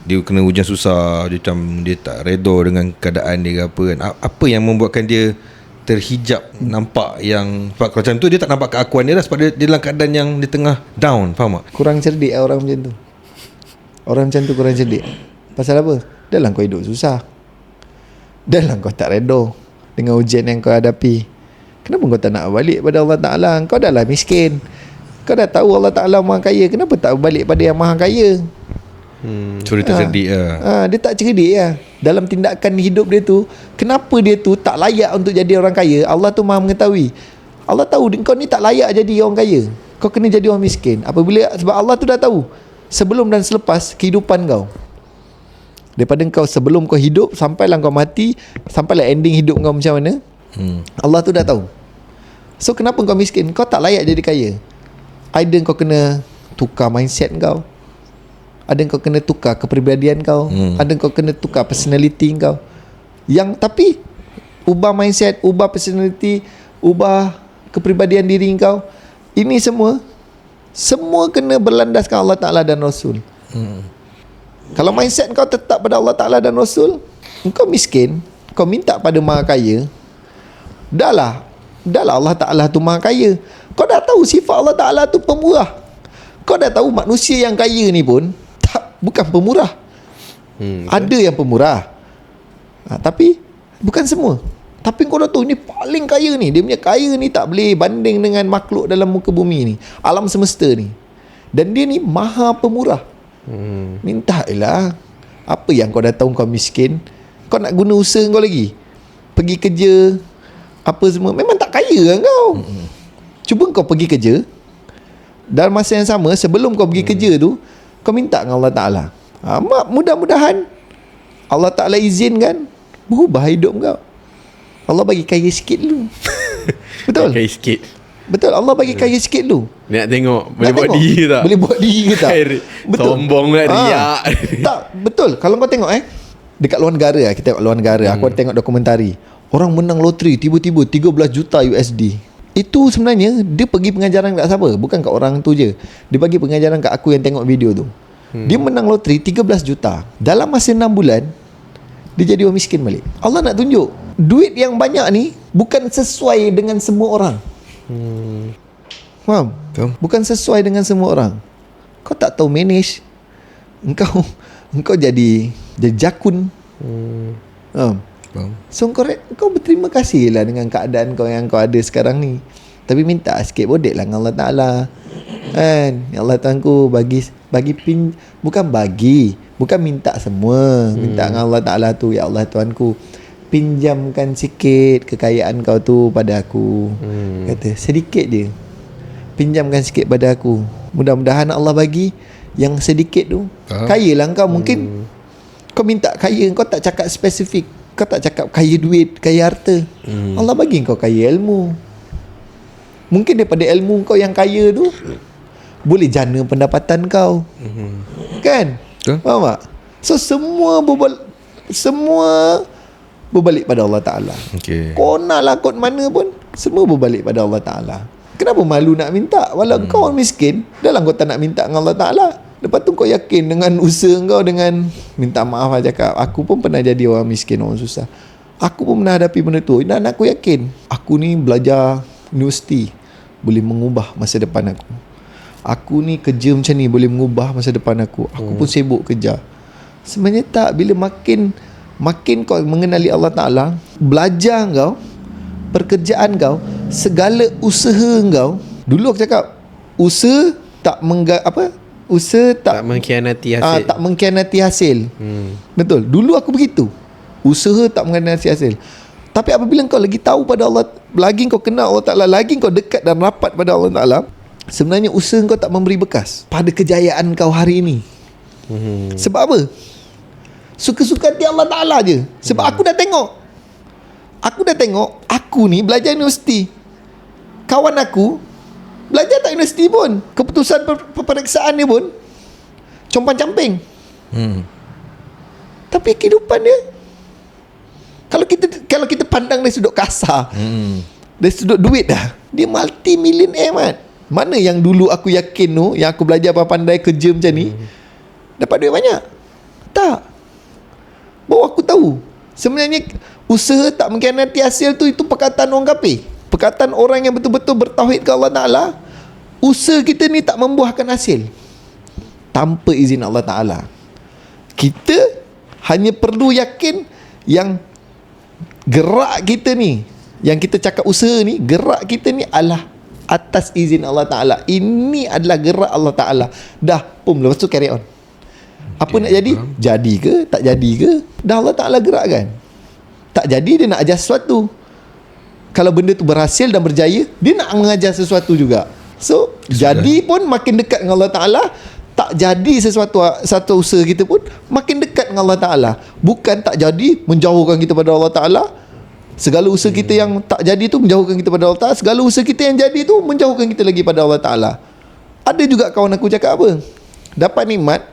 Speaker 2: dia kena ujian susah, dia macam dia tak redha dengan keadaan dia ke apa kan. Apa yang membuatkan dia terhijab, nampak yang sebab kalau macam tu dia tak nampak keakuan dia lah, sebab dia dalam keadaan yang dia tengah down, faham tak?
Speaker 1: Kurang cerdik lah orang macam tu. Orang macam tu kurang cerdik. Pasal apa? Dah lah kau hidup susah, dah lah kau tak redha dengan ujian yang kau hadapi. Kenapa kau tak nak balik pada Allah Ta'ala? Kau dah lah miskin, kau dah tahu Allah Ta'ala maha kaya, kenapa tak balik pada yang maha kaya?
Speaker 2: So dia tak cerdik lah.
Speaker 1: Dia tak cerdik lah dalam tindakan hidup dia tu. Kenapa dia tu tak layak untuk jadi orang kaya? Allah tu maha mengetahui. Allah tahu kau ni tak layak jadi orang kaya, kau kena jadi orang miskin. Apabila, sebab Allah tu dah tahu sebelum dan selepas kehidupan kau, daripada kau sebelum kau hidup sampailah kau mati, sampailah ending hidup kau macam mana, Allah tu dah tahu. So kenapa kau miskin? Kau tak layak jadi kaya. Either kau kena tukar mindset kau, ada kau kena tukar kepribadian kau, ada kau kena tukar personality kau. Yang tapi ubah mindset, ubah personality, ubah kepribadian diri kau, ini semua kena berlandaskan Allah Ta'ala dan Rasul. Kalau mindset kau tetap pada Allah Ta'ala dan Rasul, kau miskin, kau minta pada maha kaya, dah lah Allah Ta'ala tu maha kaya. Kau dah tahu sifat Allah Ta'ala tu pemurah. Kau dah tahu manusia yang kaya ni pun bukan pemurah. Ada yang pemurah, tapi bukan semua. Tapi kau dah tahu ni paling kaya ni, dia punya kaya ni tak boleh banding dengan makhluk dalam muka bumi ni, alam semesta ni. Dan dia ni maha pemurah. Mintalah. Apa yang kau dah tahu kau miskin, kau nak guna usaha kau lagi, pergi kerja apa semua, memang tak kaya kan kau. Cuba kau pergi kerja, dalam masa yang sama sebelum kau pergi kerja tu, kau minta dengan Allah Ta'ala, mudah-mudahan Allah Ta'ala izinkan berubah hidup kau. Allah bagi kaya sikit dulu. Betul?
Speaker 3: Kaya sikit.
Speaker 1: Betul, Allah bagi kaya sikit dulu.
Speaker 3: Nak tengok boleh
Speaker 1: Nak
Speaker 3: buat
Speaker 1: tengok,
Speaker 3: diri tak?
Speaker 1: boleh buat diri ke tak? Betul.
Speaker 3: Sombong lah, riak.
Speaker 1: Tak, betul. Kalau kau tengok dekat luar negara, kita tengok luar negara, aku ada tengok dokumentari, orang menang loteri tiba-tiba 13 juta USD. Itu sebenarnya dia pergi pengajaran kat siapa? Bukan kat orang tu je. Dia bagi pengajaran kat aku yang tengok video tu. Dia menang loteri 13 juta. Dalam masa 6 bulan dia jadi orang miskin balik. Allah nak tunjuk duit yang banyak ni bukan sesuai dengan semua orang. Faham? Bukan sesuai dengan semua orang. Kau tak tahu manage, engkau jadi jakun. So kau berterima kasih lah dengan keadaan kau yang kau ada sekarang ni. Tapi minta sikit bodek lah dengan Allah Ta'ala kan. Ya Allah Tuhanku, bukan minta semua. Minta dengan Allah Ta'ala tu, ya Allah Tuhanku, pinjamkan sikit kekayaan kau tu pada aku. Kata sedikit je, pinjamkan sikit pada aku. Mudah-mudahan Allah bagi yang sedikit tu. Kaya lah kau. Mungkin kau minta kaya, kau tak cakap spesifik, kau tak cakap kaya duit, kaya harta. Allah bagi kau kaya ilmu. Mungkin daripada ilmu kau yang kaya tu boleh jana pendapatan kau. Kan? Faham tak? So semua berbalik pada Allah Ta'ala. Kau nak lakon mana pun, semua berbalik pada Allah Ta'ala. Kenapa malu nak minta? Walau kau orang miskin, dah lah kau tak nak minta dengan Allah Ta'ala. Lepas tu kau yakin dengan usaha kau, dengan minta maaf lah, cakap aku pun pernah jadi orang miskin, orang susah, aku pun pernah hadapi benda tu, dan aku yakin aku ni belajar universiti boleh mengubah masa depan aku. Aku ni kerja macam ni boleh mengubah masa depan aku. Aku pun sibuk kerja. Sebenarnya tak. Bila makin kau mengenali Allah Ta'ala, belajar kau, pekerjaan kau, segala usaha kau. Dulu aku cakap usaha tak
Speaker 3: mengkhianati hasil.
Speaker 1: Tak mengkhianati hasil. Betul. Dulu aku begitu. Usaha tak mengkhianati hasil. Tapi apabila kau lagi tahu pada Allah, lagi kau kenal Allah Ta'ala, lagi kau dekat dan rapat pada Allah Ta'ala, sebenarnya usaha kau tak memberi bekas pada kejayaan kau hari ini. Sebab apa? Suka-suka hati Allah Ta'ala je. Sebab aku dah tengok, aku ni belajar universiti, kawan aku belajar tak universiti pun, keputusan peperiksaan dia pun compang-camping. Tapi kehidupan dia, kalau kita pandang dari sudut kasar, dari sudut duit dah, dia multi-millionaire, Mat. Mana yang dulu aku yakin tu, yang aku belajar pandai kerja macam ni, dapat duit banyak? Tak. Baru aku tahu sebenarnya usaha tak mengkhianati hasil tu, itu perkataan orang kafir. Perkataan orang yang betul-betul bertauhid ke Allah Ta'ala. Usaha kita ni tak membuahkan hasil tanpa izin Allah Ta'ala. Kita hanya perlu yakin yang gerak kita ni, yang kita cakap usaha ni, gerak kita ni adalah atas izin Allah Ta'ala. Ini adalah gerak Allah Ta'ala. Dah, lepas tu carry on. Apa nak jadi? Jadi ke? Tak jadi ke? Dah Allah Ta'ala gerakkan. Tak jadi, dia nak ajar sesuatu. Kalau benda tu berhasil dan berjaya, dia nak mengajar sesuatu juga. So, jadi pun makin dekat dengan Allah Ta'ala. Tak jadi satu usaha kita pun makin dekat dengan Allah Ta'ala. Bukan tak jadi menjauhkan kita pada Allah Ta'ala. Segala usaha kita yang tak jadi tu menjauhkan kita pada Allah Ta'ala. Segala usaha kita yang jadi tu menjauhkan kita lagi pada Allah Ta'ala. Ada juga kawan aku cakap apa? Dapat nikmat,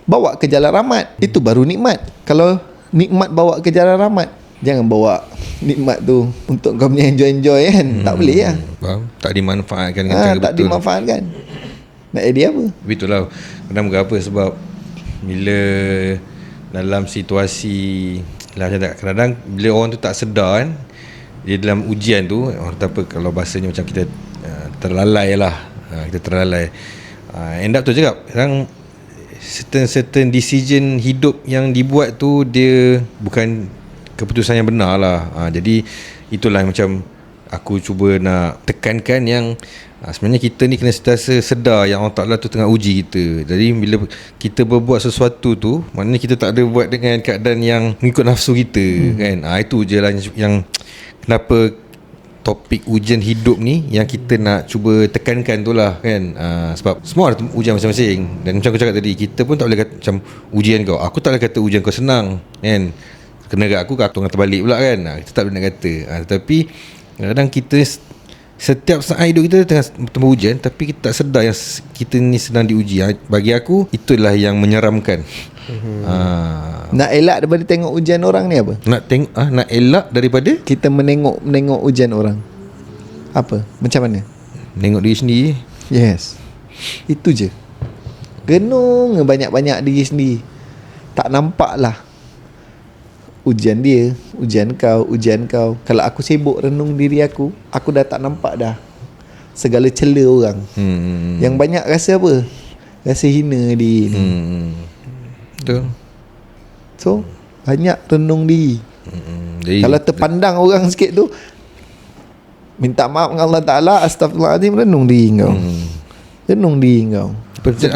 Speaker 1: bawa ke jalan rahmat. Itu baru nikmat. Kalau nikmat bawa ke jalan rahmat, jangan bawa nikmat tu untuk kau punya enjoy kan. Tak boleh lah.
Speaker 2: Faham? Tak dimanfaatkan dengan cara
Speaker 1: tak
Speaker 2: betul.
Speaker 1: dimanfaatkan. Nak jadi apa?
Speaker 2: Itulah kadang berapa sebab bila dalam situasi lah, macam tak, kadang bila orang tu tak sedar kan, dia dalam ujian tu, orang kata apa, kalau bahasanya macam kita terlalai lah, kita terlalai. End up tu cakap kadang certain decision hidup yang dibuat tu dia bukan keputusan yang benar lah. Jadi itulah macam aku cuba nak tekankan yang sebenarnya kita ni kena sentiasa sedar yang Allah Ta'ala tu tengah uji kita. Jadi bila kita berbuat sesuatu tu, maknanya kita tak ada buat dengan keadaan yang mengikut nafsu kita kan. Itu je lah yang kenapa topik ujian hidup ni yang kita nak cuba tekankan tu lah kan. Sebab semua ada ujian masing-masing. Dan macam aku cakap tadi, kita pun tak boleh kata macam ujian kau, aku tak boleh kata ujian kau senang kan. Kena kat aku kata terbalik pula kan. Kita tak boleh nak kata. Tetapi kadang kita setiap saat hidup kita tengah ujian, tapi kita tak sedar yang kita ni sedang diuji. Bagi aku itulah yang menyeramkan.
Speaker 1: Nak elak daripada tengok ujian orang ni apa?
Speaker 2: Nak elak daripada
Speaker 1: kita menengok ujian orang. Apa? Macam mana?
Speaker 2: Tengok diri sendiri.
Speaker 1: Yes. Itu je. Genung banyak-banyak diri sendiri. Tak nampak lah ujian dia, ujian kau. Kalau aku sibuk renung diri aku dah tak nampak dah segala celah orang. Yang banyak rasa apa? Rasa hina diri ni.
Speaker 2: Betul.
Speaker 1: So banyak renung diri.
Speaker 2: Jadi,
Speaker 1: kalau terpandang orang sikit tu, minta maaf dengan Allah Ta'ala, astagfirullahaladzim, renung diri kau. Renung diri kau.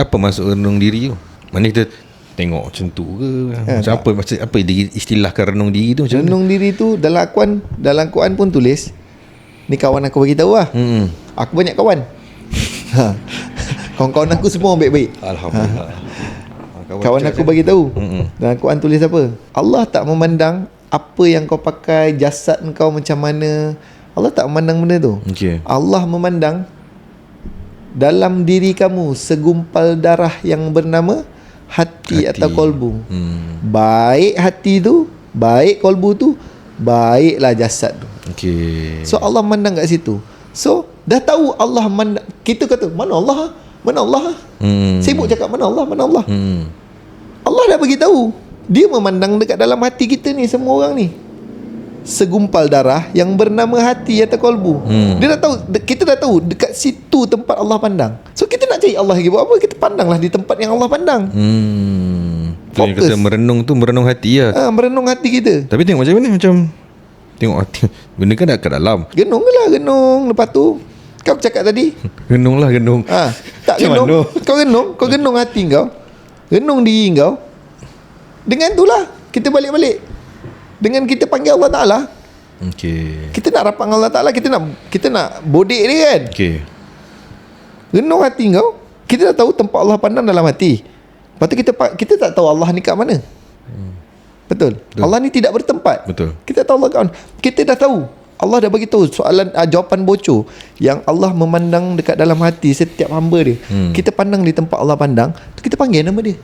Speaker 2: Apa maksud renung diri tu? Mana kita tengok macam tu ke? Macam apa istilahkan renung diri tu?
Speaker 1: Renung diri tu dalam Quran pun tulis. Ni kawan aku bagi tahu lah. Aku banyak kawan. Kawan-kawan aku semua baik-baik.
Speaker 2: Alhamdulillah.
Speaker 1: Kawan aku bagi tahu. Dalam Quran tulis apa? Allah tak memandang apa yang kau pakai, jasad kau macam mana. Allah tak memandang benda tu. Allah memandang dalam diri kamu segumpal darah yang bernama hati atau kolbu. Baik hati tu, baik kolbu tu, baiklah jasad tu. So Allah mandang kat situ. So dah tahu Allah mandang. Kita kata mana Allah? Mana Allah? Sibuk cakap mana Allah? Mana Allah? Allah dah bagi tahu. Dia memandang dekat dalam hati kita ni, semua orang ni, segumpal darah yang bernama hati atau kolbu. Dia dah tahu, kita dah tahu dekat situ tempat Allah pandang. So kita nak cari Allah lagi buat apa? Kita pandanglah di tempat yang Allah pandang.
Speaker 2: Fokus. Kata merenung tu, merenung hati lah.
Speaker 1: Merenung hati kita.
Speaker 2: Tapi tengok macam mana, macam tengok hati. Benda kan dah kat dalam.
Speaker 1: Genung lah, genung. Lepas tu kau cakap tadi,
Speaker 2: genung lah, genung.
Speaker 1: Tak genung. Kau genung hati kau, genung diri kau. Dengan itulah kita balik-balik, dengan kita panggil Allah Ta'ala. Kita nak rapat dengan Allah Ta'ala, kita nak bodek dia kan. Renung hati kau. Kita dah tahu tempat Allah pandang dalam hati. Lepas tu kita tak tahu Allah ni kat mana. Betul? Allah ni tidak bertempat.
Speaker 2: Betul.
Speaker 1: Kita tahu Allah kat mana. Kita dah tahu, Allah dah bagi tahu soalan, jawapan bocor yang Allah memandang dekat dalam hati setiap hamba dia. Kita pandang di tempat Allah pandang tu, kita panggil nama dia.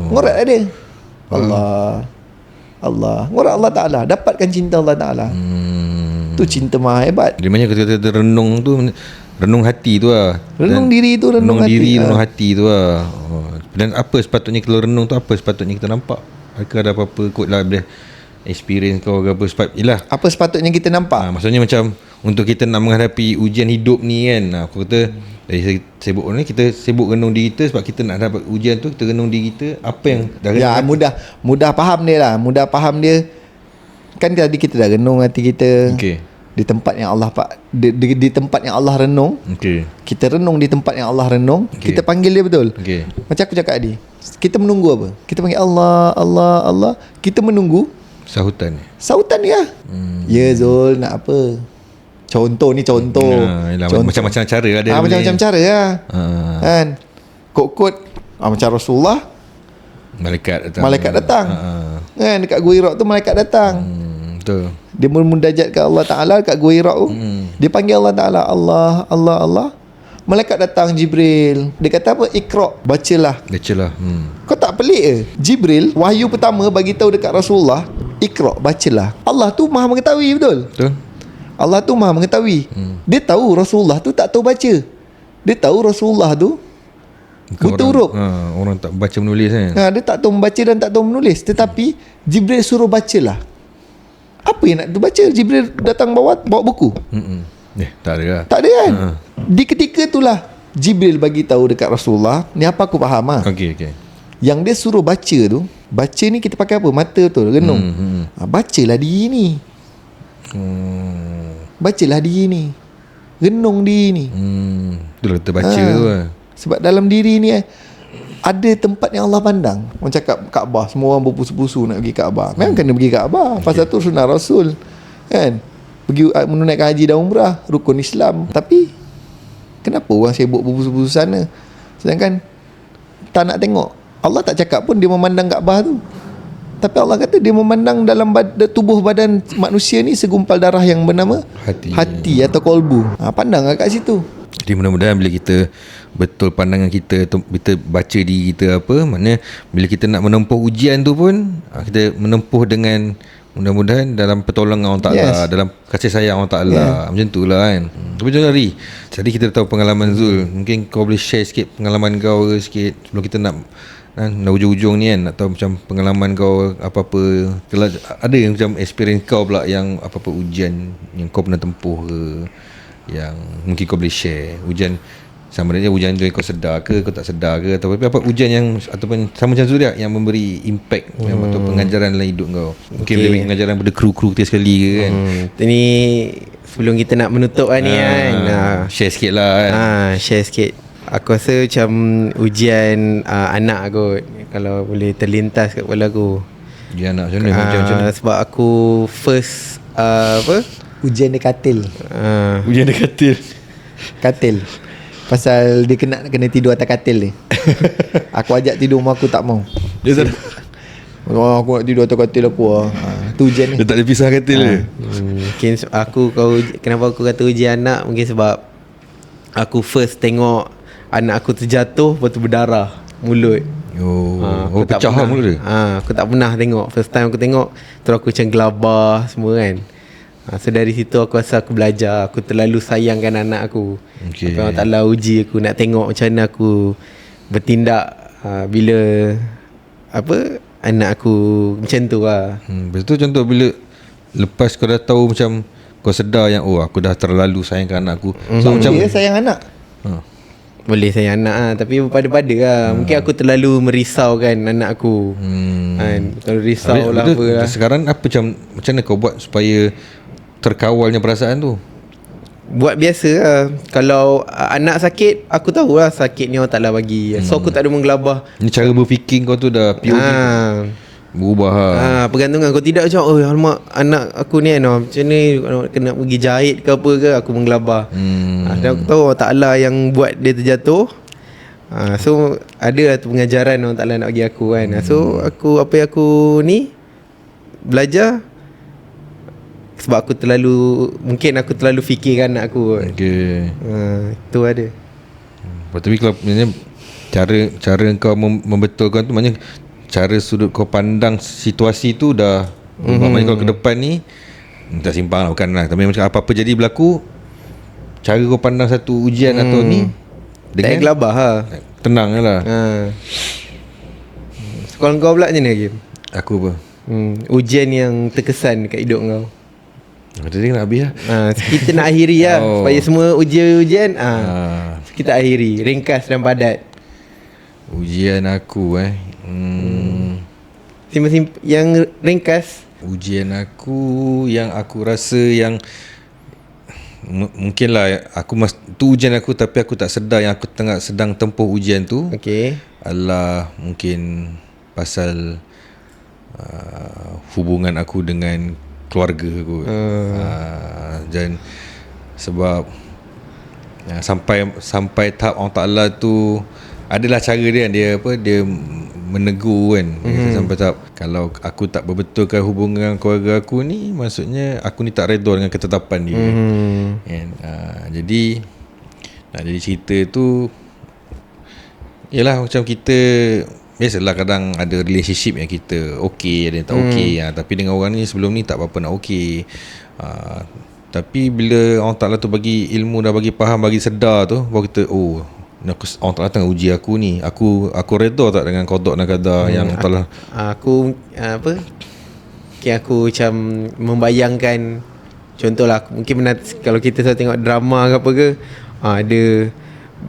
Speaker 1: Ngorat ada. Allah. Orang Allah Ta'ala. Dapatkan cinta Allah Ta'ala. Tu cinta maha hebat.
Speaker 2: Dia macam kata renung tu, renung hati tu lah.
Speaker 1: Renung diri tu renung hati.
Speaker 2: diri, renung hati tu lah. Dan apa sepatutnya kalau renung tu, apa sepatutnya kita nampak? Adakah ada apa-apa kot lah boleh experience kau ke apa sebab yelah.
Speaker 1: Apa sepatutnya kita nampak?
Speaker 2: Maksudnya macam untuk kita nak menghadapi ujian hidup ni kan, aku kata dari sibuk ni kita sibuk renung diri kita sebab kita nak dapat ujian tu, kita renung diri kita apa yang dah
Speaker 1: mudah faham dia lah. Mudah faham dia. Kan tadi kita dah renung hati kita.
Speaker 2: Okey.
Speaker 1: Di tempat yang Allah di tempat yang Allah renung.
Speaker 2: Okey.
Speaker 1: Kita renung di tempat yang Allah renung.
Speaker 2: Okay.
Speaker 1: Kita panggil dia betul.
Speaker 2: Okey.
Speaker 1: Macam aku cakap tadi. Kita menunggu apa? Kita panggil Allah, Allah, Allah. Kita menunggu
Speaker 2: Sahutan ni.
Speaker 1: sautan dia. Ya Zul, nak apa? Contoh. Contoh.
Speaker 2: Macam-macam cara lah dia.
Speaker 1: Macam-macam cara lah. Kan? Kod-kod macam Rasulullah,
Speaker 2: Malaikat
Speaker 1: datang. Kan dekat Gua Hira tu malaikat datang.
Speaker 2: Betul.
Speaker 1: Dia mendajat ke Allah Ta'ala dekat Gua Hira tu. Dia panggil Allah Ta'ala, Allah, Allah, Allah. Malaikat datang Jibril. Dia kata apa? Iqra, bacalah. Kau tak pelik ke? Jibril wahyu pertama bagi tahu dekat Rasulullah, Iqra, bacalah. Allah tu Maha mengetahui, betul?
Speaker 2: Betul.
Speaker 1: Allah tu Maha mengetahui. Dia tahu Rasulullah tu tak tahu baca. Dia tahu Rasulullah tu buta huruf.
Speaker 2: Orang tak baca menulis kan.
Speaker 1: Dia tak tahu membaca dan tak tahu menulis. Tetapi Jibril suruh bacalah. Apa yang nak dibaca? Jibril datang bawa buku.
Speaker 2: Tak ada lah.
Speaker 1: Tak ada kan? Di ketika itulah Jibril bagi tahu dekat Rasulullah, ni apa aku faham ah.
Speaker 2: Okey.
Speaker 1: Yang dia suruh baca tu, baca ni kita pakai apa? Mata tu, renung. Bacalah diri ni. Bacalah diri ni. Renung diri ni.
Speaker 2: Itulah kita baca tu lah.
Speaker 1: Sebab dalam diri ni ada tempat yang Allah pandang. Orang cakap Kaabah, semua orang berpusu-pusu nak pergi Kaabah. Memang kena pergi Kaabah. Pasal tu sunnah Rasul. Kan? Pergi menunaikan haji dan umrah, rukun Islam. Tapi kenapa orang sibuk berpusu-pusu sana? Sedangkan tak nak tengok. Allah tak cakap pun dia memandang Kaabah tu. Tapi Allah kata dia memandang dalam tubuh badan manusia ni segumpal darah yang bernama hati atau kolbu. Pandang kat situ.
Speaker 2: Jadi mudah-mudahan bila kita betul pandangan kita baca diri kita apa, maknanya bila kita nak menempuh ujian tu pun kita menempuh dengan mudah-mudahan dalam pertolongan Allah Ta'ala, dalam kasih sayang Allah Ta'ala. Macam tu lah kan. Tapi John Hari, tadi kita tahu pengalaman Zul. Mungkin kau boleh share sikit pengalaman kau sikit sebelum kita nak ujung-ujung ni kan, nak tahu macam pengalaman kau apa-apa. Kalau ada yang macam experience kau pula yang apa-apa ujian yang kau pernah tempuh ke, yang mungkin kau boleh share. Ujian sama ada ujian tu yang kau sedar ke, kau tak sedar ke, atau apa ujian yang ataupun sama macam Zuriat yang memberi impact atau pengajaran dalam hidup kau. Mungkin lebih pengajaran pada kru-kru kita sekali ke kan.
Speaker 3: Ini sebelum kita nak menutup ni kan,
Speaker 2: share sikit lah kan.
Speaker 3: Share sikit. Aku rasa macam ujian anak kot, kalau boleh terlintas kat kepala aku.
Speaker 2: Ujian anak macam mana?
Speaker 3: Sebab aku first
Speaker 1: Ujian dia katil.
Speaker 2: Ujian dia katil.
Speaker 1: Katil. Pasal dia kena tidur atas katil ni. Aku ajak tidur rumah aku tak mau.
Speaker 2: Dia tak
Speaker 1: aku nak tidur atas katil aku tu ujian ni.
Speaker 2: Dia tak ada pisah katil dia.
Speaker 3: Mungkin kenapa aku kata ujian anak, mungkin sebab aku first tengok anak aku terjatuh, lepas tu berdarah mulut.
Speaker 2: Pecah mulut dia.
Speaker 3: Aku tak pernah tengok. First time aku tengok, terus aku macam gelabah semua kan. So dari situ aku rasa aku belajar. Aku terlalu sayangkan anak aku. Sampai Allah Ta'ala uji aku, nak tengok macam mana aku bertindak bila anak aku macam tu lah.
Speaker 2: Lepas tu contoh bila lepas kau dah tahu macam kau sedar yang aku dah terlalu sayangkan anak aku. So macam
Speaker 1: dia sayang anak.
Speaker 3: Boleh sayang anak lah, tapi pada-pada lah. Mungkin aku terlalu merisaukan anak aku. Kalau risau lah apa lah.
Speaker 2: Sekarang macam mana kau buat supaya terkawalnya perasaan tu?
Speaker 3: Buat biasa lah. Kalau anak sakit, aku tahu lah sakit ni Allah Ta'ala bagi. So aku tak ada menggelabah.
Speaker 2: Ni cara berfikir kau tu dah pure berubah lah.
Speaker 3: Pergantungan. Kau tidak macam alamak anak aku ni macam ni kena pergi jahit ke apa ke, aku menggelabah. Dan aku tahu Allah Ta'ala yang buat dia terjatuh. So ada lah tu pengajaran Allah Ta'ala nak bagi aku kan. So aku apa yang aku ni belajar, sebab aku mungkin aku terlalu fikirkan anak aku. Itu ada.
Speaker 2: Tapi kalau maknanya cara kau membetulkan tu, maknanya cara sudut kau pandang situasi tu dah maknanya kalau ke depan ni tak simpang lah, bukan lah, tapi macam apa-apa jadi berlaku, cara kau pandang satu ujian atau ni
Speaker 3: Tak gelabah lah.
Speaker 2: tenang je lah.
Speaker 3: Sekolah kau pula macam mana Hakim?
Speaker 2: Aku apa?
Speaker 3: Ujian yang terkesan kat hidup kau.
Speaker 2: Tadi nak habis lah.
Speaker 3: Kita nak akhiri lah supaya semua ujian-ujian kita akhiri ringkas dan padat.
Speaker 2: Ujian aku
Speaker 3: Simple yang ringkas.
Speaker 2: Ujian aku yang aku rasa yang mungkin lah tu ujian aku, tapi aku tak sedar yang aku sedang tempuh ujian tu adalah mungkin pasal hubungan aku dengan keluarga aku. Dan sebab sampai tahap Allah Ta'ala tu adalah cara dia menegur kan. Sampai tahap kalau aku tak berbetulkan hubungan keluarga aku ni, maksudnya aku ni tak redha dengan ketetapan dia. Kan? Jadi nak jadi cerita tu yalah, macam kita biasalah kadang ada relationship yang kita okey, ada yang tak okey. Tapi dengan orang ni sebelum ni tak apa-apa nak okey. Tapi bila Allah Ta'ala tu bagi ilmu, dah bagi faham, bagi sedar tu, baru kita Allah Ta'ala tengah uji aku ni. Aku redha tak dengan qada dan qadar yang Allah Ta'ala.
Speaker 3: Aku aku macam membayangkan, contohlah mungkin kalau kita selalu tengok drama ke apa ke, ada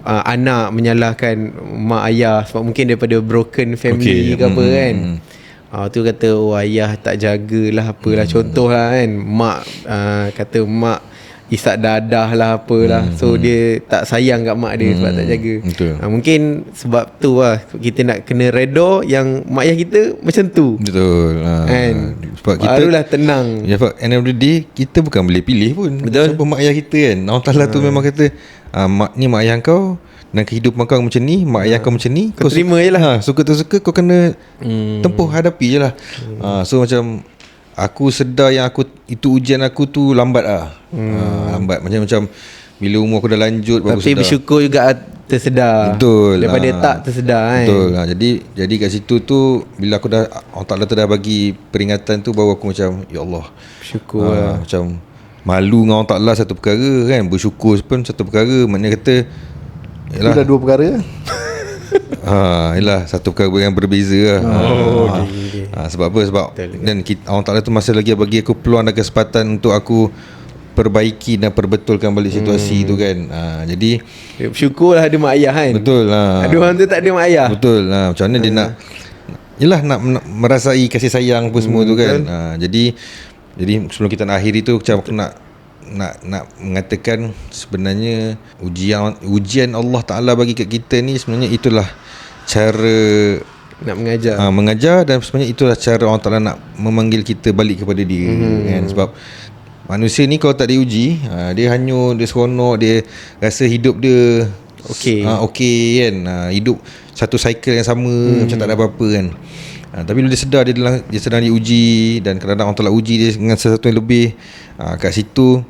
Speaker 3: anak menyalahkan mak ayah sebab mungkin daripada broken family ke apa kan. Tu kata ayah tak jagalah apalah, contohlah kan. Mak kata mak isak dadah lah apalah. So dia tak sayang kat mak dia sebab tak jaga. Mungkin sebab tu lah kita nak kena redha yang mak ayah kita macam tu.
Speaker 2: Betul.
Speaker 3: Kan?
Speaker 2: Sebab kita
Speaker 3: barulah tenang.
Speaker 2: Ya, sebab end of the day kita bukan boleh pilih pun.
Speaker 3: Betul.
Speaker 2: Siapa mak ayah kita kan. Allah Ta'ala tu memang kata mak ayah kau dan kehidupan kau macam ni, mak ayah kau macam ni,
Speaker 3: kau terima je lah.
Speaker 2: Suka tak suka kau kena tempuh, hadapi je lah. So macam aku sedar yang itu ujian aku tu lambat lah. Lambat macam bila umur aku dah lanjut baru sedar.
Speaker 3: Tapi bersyukur juga tersedar.
Speaker 2: Betul.
Speaker 3: Daripada tak tersedar kan.
Speaker 2: Betul. Jadi kat situ tu bila aku dah Allah Ta'ala tu dah bagi peringatan tu, baru aku macam ya Allah,
Speaker 3: bersyukur
Speaker 2: macam malu dengan Allah Ta'ala satu perkara kan, bersyukur pun satu perkara. Maknanya kata
Speaker 1: yalah, itu dah dua perkara.
Speaker 2: Yalah, satu perkara yang berbeza lah. Sebab apa? Sebab dan Allah Ta'ala tu masih lagi bagi aku peluang dan kesempatan untuk aku perbaiki dan perbetulkan balik situasi tu kan. Jadi
Speaker 3: bersyukurlah ada mak ayah kan.
Speaker 2: Betul lah.
Speaker 3: Ada orang tu tak ada mak ayah.
Speaker 2: Betul lah. Macam mana dia nak yelah nak merasai kasih sayang apa semua tu kan. Jadi sebelum kita nak akhiri tu, macam aku nak mengatakan sebenarnya ujian Allah Ta'ala bagi kat kita ni sebenarnya itulah cara
Speaker 3: nak mengajar.
Speaker 2: Mengajar, dan sebenarnya itulah cara Allah Ta'ala nak memanggil kita balik kepada dia kan. Sebab manusia ni kalau tak diuji, dia hanyut, dia seronok, dia rasa hidup dia okey kan. Hidup satu cycle yang sama, macam tak ada apa-apa kan. Tapi bila dia sedar dia sedang diuji, dan kadang-kadang Allah Ta'ala uji dia dengan sesuatu yang lebih, kat situ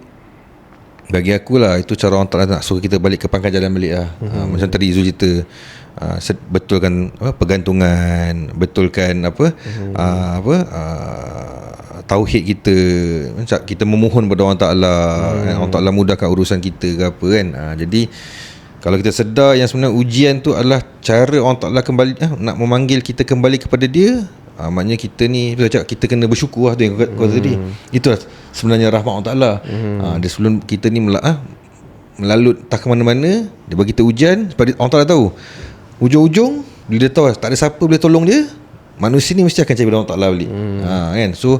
Speaker 2: bagi aku lah itu cara Allah Ta'ala nak suruh kita balik ke pangkal jalan balik lah. Macam tadi Zul cerita, betulkan pergantungan, betulkan tauhid kita, macam kita memohon kepada Allah Ta'ala, Allah Ta'ala mudahkan urusan kita ke apa kan. Jadi kalau kita sedar yang sebenarnya ujian tu adalah cara Allah Ta'ala kembali nak memanggil kita kembali kepada dia, maknanya kita ni kita kena bersyukur lah tu yang kau tadi. Itulah sebenarnya rahmat Allah Ta'ala. Dia sebelum kita ni melalut tak ke mana-mana, dia bagi kita ujian supaya Allah Ta'ala tahu ujung-ujung bila dia tahu tak ada siapa boleh tolong dia, manusia ni mesti akan cari Allah Ta'ala balik. Kan. So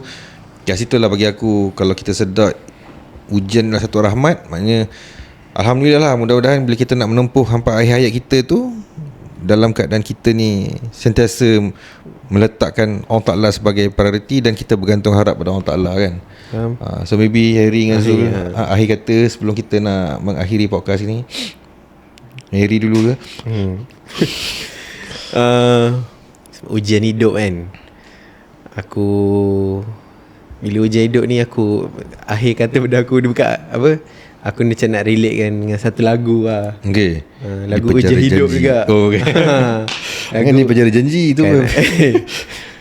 Speaker 2: kat situlah bagi aku, kalau kita sedar ujian adalah satu rahmat, maknanya alhamdulillah lah, mudah-mudahan bila kita nak menempuh sampai akhir hayat kita tu dalam keadaan kita ni sentiasa meletakkan Allah Ta'ala sebagai prioriti, dan kita bergantung harap pada Allah Ta'ala kan. So maybe Harry dengan Zul akhir kata sebelum kita nak mengakhiri podcast ni. Harry dulu ke?
Speaker 3: Ujian hidup kan. Aku bila ujian hidup ni, aku akhir kata pada aku, dia buka apa, Aku ni macam nak relate kan dengan satu lagu lah.
Speaker 2: Okay.
Speaker 3: Lagu
Speaker 2: Ni
Speaker 3: Ujian
Speaker 2: penjara
Speaker 3: Hidup
Speaker 2: janji.
Speaker 3: juga.
Speaker 2: Oh, okay. Kan ni penjara janji tu.
Speaker 3: kan.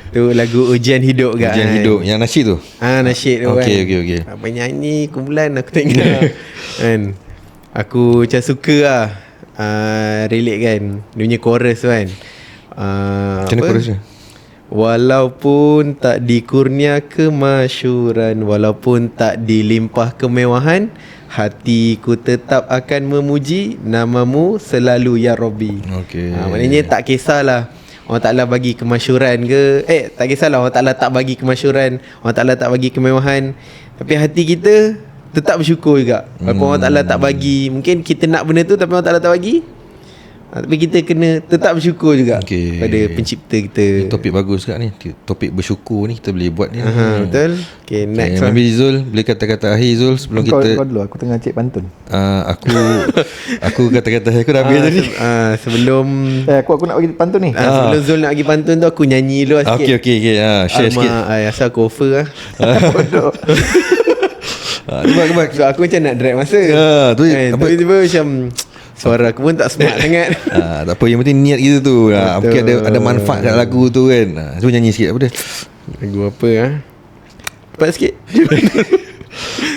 Speaker 3: Tu lagu Ujian Hidup kan.
Speaker 2: Ujian hidup. Yang nasyid tu.
Speaker 3: Nasyid tu
Speaker 2: Okey,
Speaker 3: kan.
Speaker 2: okey.
Speaker 3: Apa nyanyi kumpulan aku tak ingat. Kan. Aku macam suka lah. Relate kan. Dia punya chorus tu kan.
Speaker 2: Macam mana chorusnya?
Speaker 3: Walaupun tak dikurnia kemasyhuran, walaupun tak dilimpah kemewahan, hatiku tetap akan memuji namamu selalu ya Rabbi.
Speaker 2: Okey.
Speaker 3: Maknanya tak kisahlah Allah Ta'ala bagi kemasyhuran ke, tak kisahlah Allah Ta'ala tak bagi kemasyhuran, Allah Ta'ala tak bagi kemewahan, tapi hati kita tetap bersyukur juga. Walaupun Allah Ta'ala tak bagi, mungkin kita nak benda tu tapi Allah Ta'ala tak bagi, tapi kita kena tetap bersyukur juga pada pencipta kita.
Speaker 2: Topik bagus kat ni. Topik bersyukur ni kita boleh buat ni.
Speaker 3: Betul. Okay, next
Speaker 2: Maybe Zul boleh kata-kata akhir Zul sebelum
Speaker 1: Kau
Speaker 2: kita
Speaker 1: dulu, aku tengah cek pantun.
Speaker 2: Aku kata-kata akhir aku dah habis tadi.
Speaker 3: Sebelum
Speaker 1: Aku nak bagi pantun ni.
Speaker 3: sebelum Zul nak bagi pantun tu, aku nyanyi dulu lah sikit.
Speaker 2: Okey. Share sikit.
Speaker 3: Asal aku offer lah.
Speaker 1: Bodoh.
Speaker 2: Kebak.
Speaker 3: So aku macam nak drag masa.
Speaker 2: Tu
Speaker 3: Kan,
Speaker 2: apa?
Speaker 3: tiba-tiba macam suara aku pun tak smart sangat.
Speaker 2: Tak apa, yang penting niat kita tu. Mungkin ada manfaat kat lagu tu kan. Cuba nyanyi sikit apa dia?
Speaker 3: Lagu apa cepat sikit.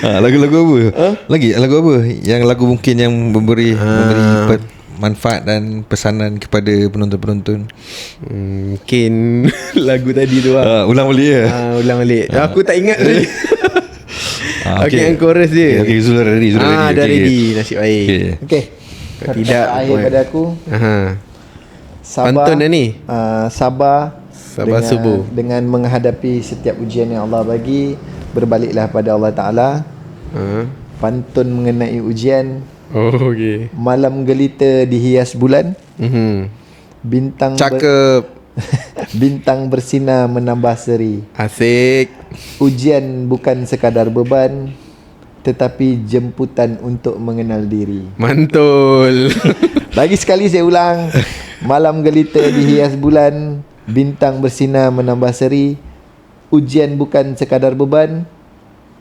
Speaker 2: Lagu-lagu apa? Lagi lagu apa? Yang lagu mungkin yang memberi manfaat dan pesanan kepada penonton-penonton.
Speaker 3: Mungkin lagu tadi tu lah.
Speaker 2: Ulang balik ya.
Speaker 3: Ulang balik. Aku tak ingat tadi. Okay, yang chorus dia.
Speaker 2: Okay, Zul dah ready.
Speaker 3: Dah ready. Nasib baik.
Speaker 1: Okey.
Speaker 3: Tidak
Speaker 1: Akhir pada aku. Sabar.
Speaker 3: Pantun dah ni.
Speaker 1: Sabar
Speaker 3: Sabar
Speaker 1: dengan,
Speaker 3: subuh.
Speaker 1: dengan menghadapi setiap ujian yang Allah bagi, berbaliklah pada Allah Ta'ala. Pantun mengenai ujian.
Speaker 3: Okay.
Speaker 1: Malam gelita dihias bulan. Bintang
Speaker 3: Cakep.
Speaker 1: bintang bersinar menambah seri.
Speaker 3: Asik.
Speaker 1: Ujian bukan sekadar beban, tetapi jemputan untuk mengenal diri.
Speaker 3: Mantul.
Speaker 1: Lagi sekali saya ulang. Malam gelita dihias bulan, bintang bersinar menambah seri. Ujian bukan sekadar beban,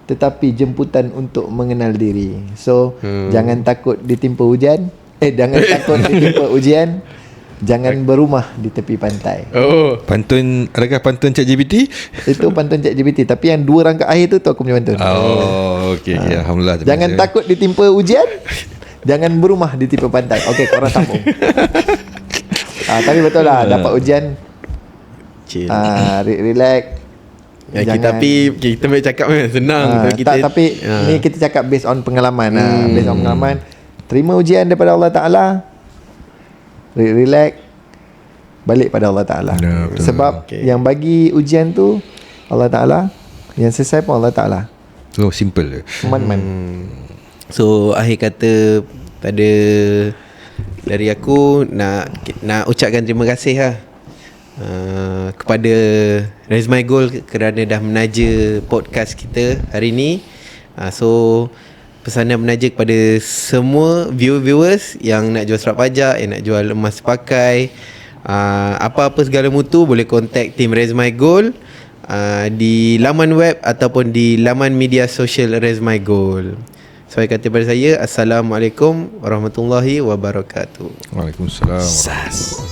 Speaker 1: tetapi jemputan untuk mengenal diri. So, jangan takut ditimpa hujan. Jangan takut ditimpa ujian. Jangan berumah di tepi pantai.
Speaker 2: Pantun, adakah pantun ChatGPT?
Speaker 1: Itu pantun ChatGPT. Tapi yang dua rangka akhir tu aku punya pantun.
Speaker 2: Okay. Alhamdulillah.
Speaker 1: Jangan takut ditimpa ujian. Jangan berumah di tepi pantai. Okey, korang sambung. Tapi betul lah, dapat ujian,
Speaker 3: Chill.
Speaker 1: relax.
Speaker 3: Tapi kita boleh cakap memang senang.
Speaker 1: Tapi ni kita cakap based on pengalaman. Based on pengalaman. Terima ujian daripada Allah Ta'ala, relax, balik pada Allah Ta'ala. Sebab yang bagi ujian tu Allah Ta'ala, yang selesai pun Allah Ta'ala.
Speaker 2: So simple.
Speaker 1: Man.
Speaker 3: So akhir kata pada dari aku nak ucapkan terima kasih lah kepada Raise My Goal kerana dah menaja podcast kita hari ni. So pesanan menaja kepada semua viewers yang nak jual surat pajak, yang nak jual emas pakai, apa-apa segala mutu, boleh contact team Raise My Goal di laman web ataupun di laman media sosial Raise My Goal. So kata pada saya, Assalamualaikum warahmatullahi wabarakatuh.
Speaker 2: Waalaikumsalam.
Speaker 3: Sas.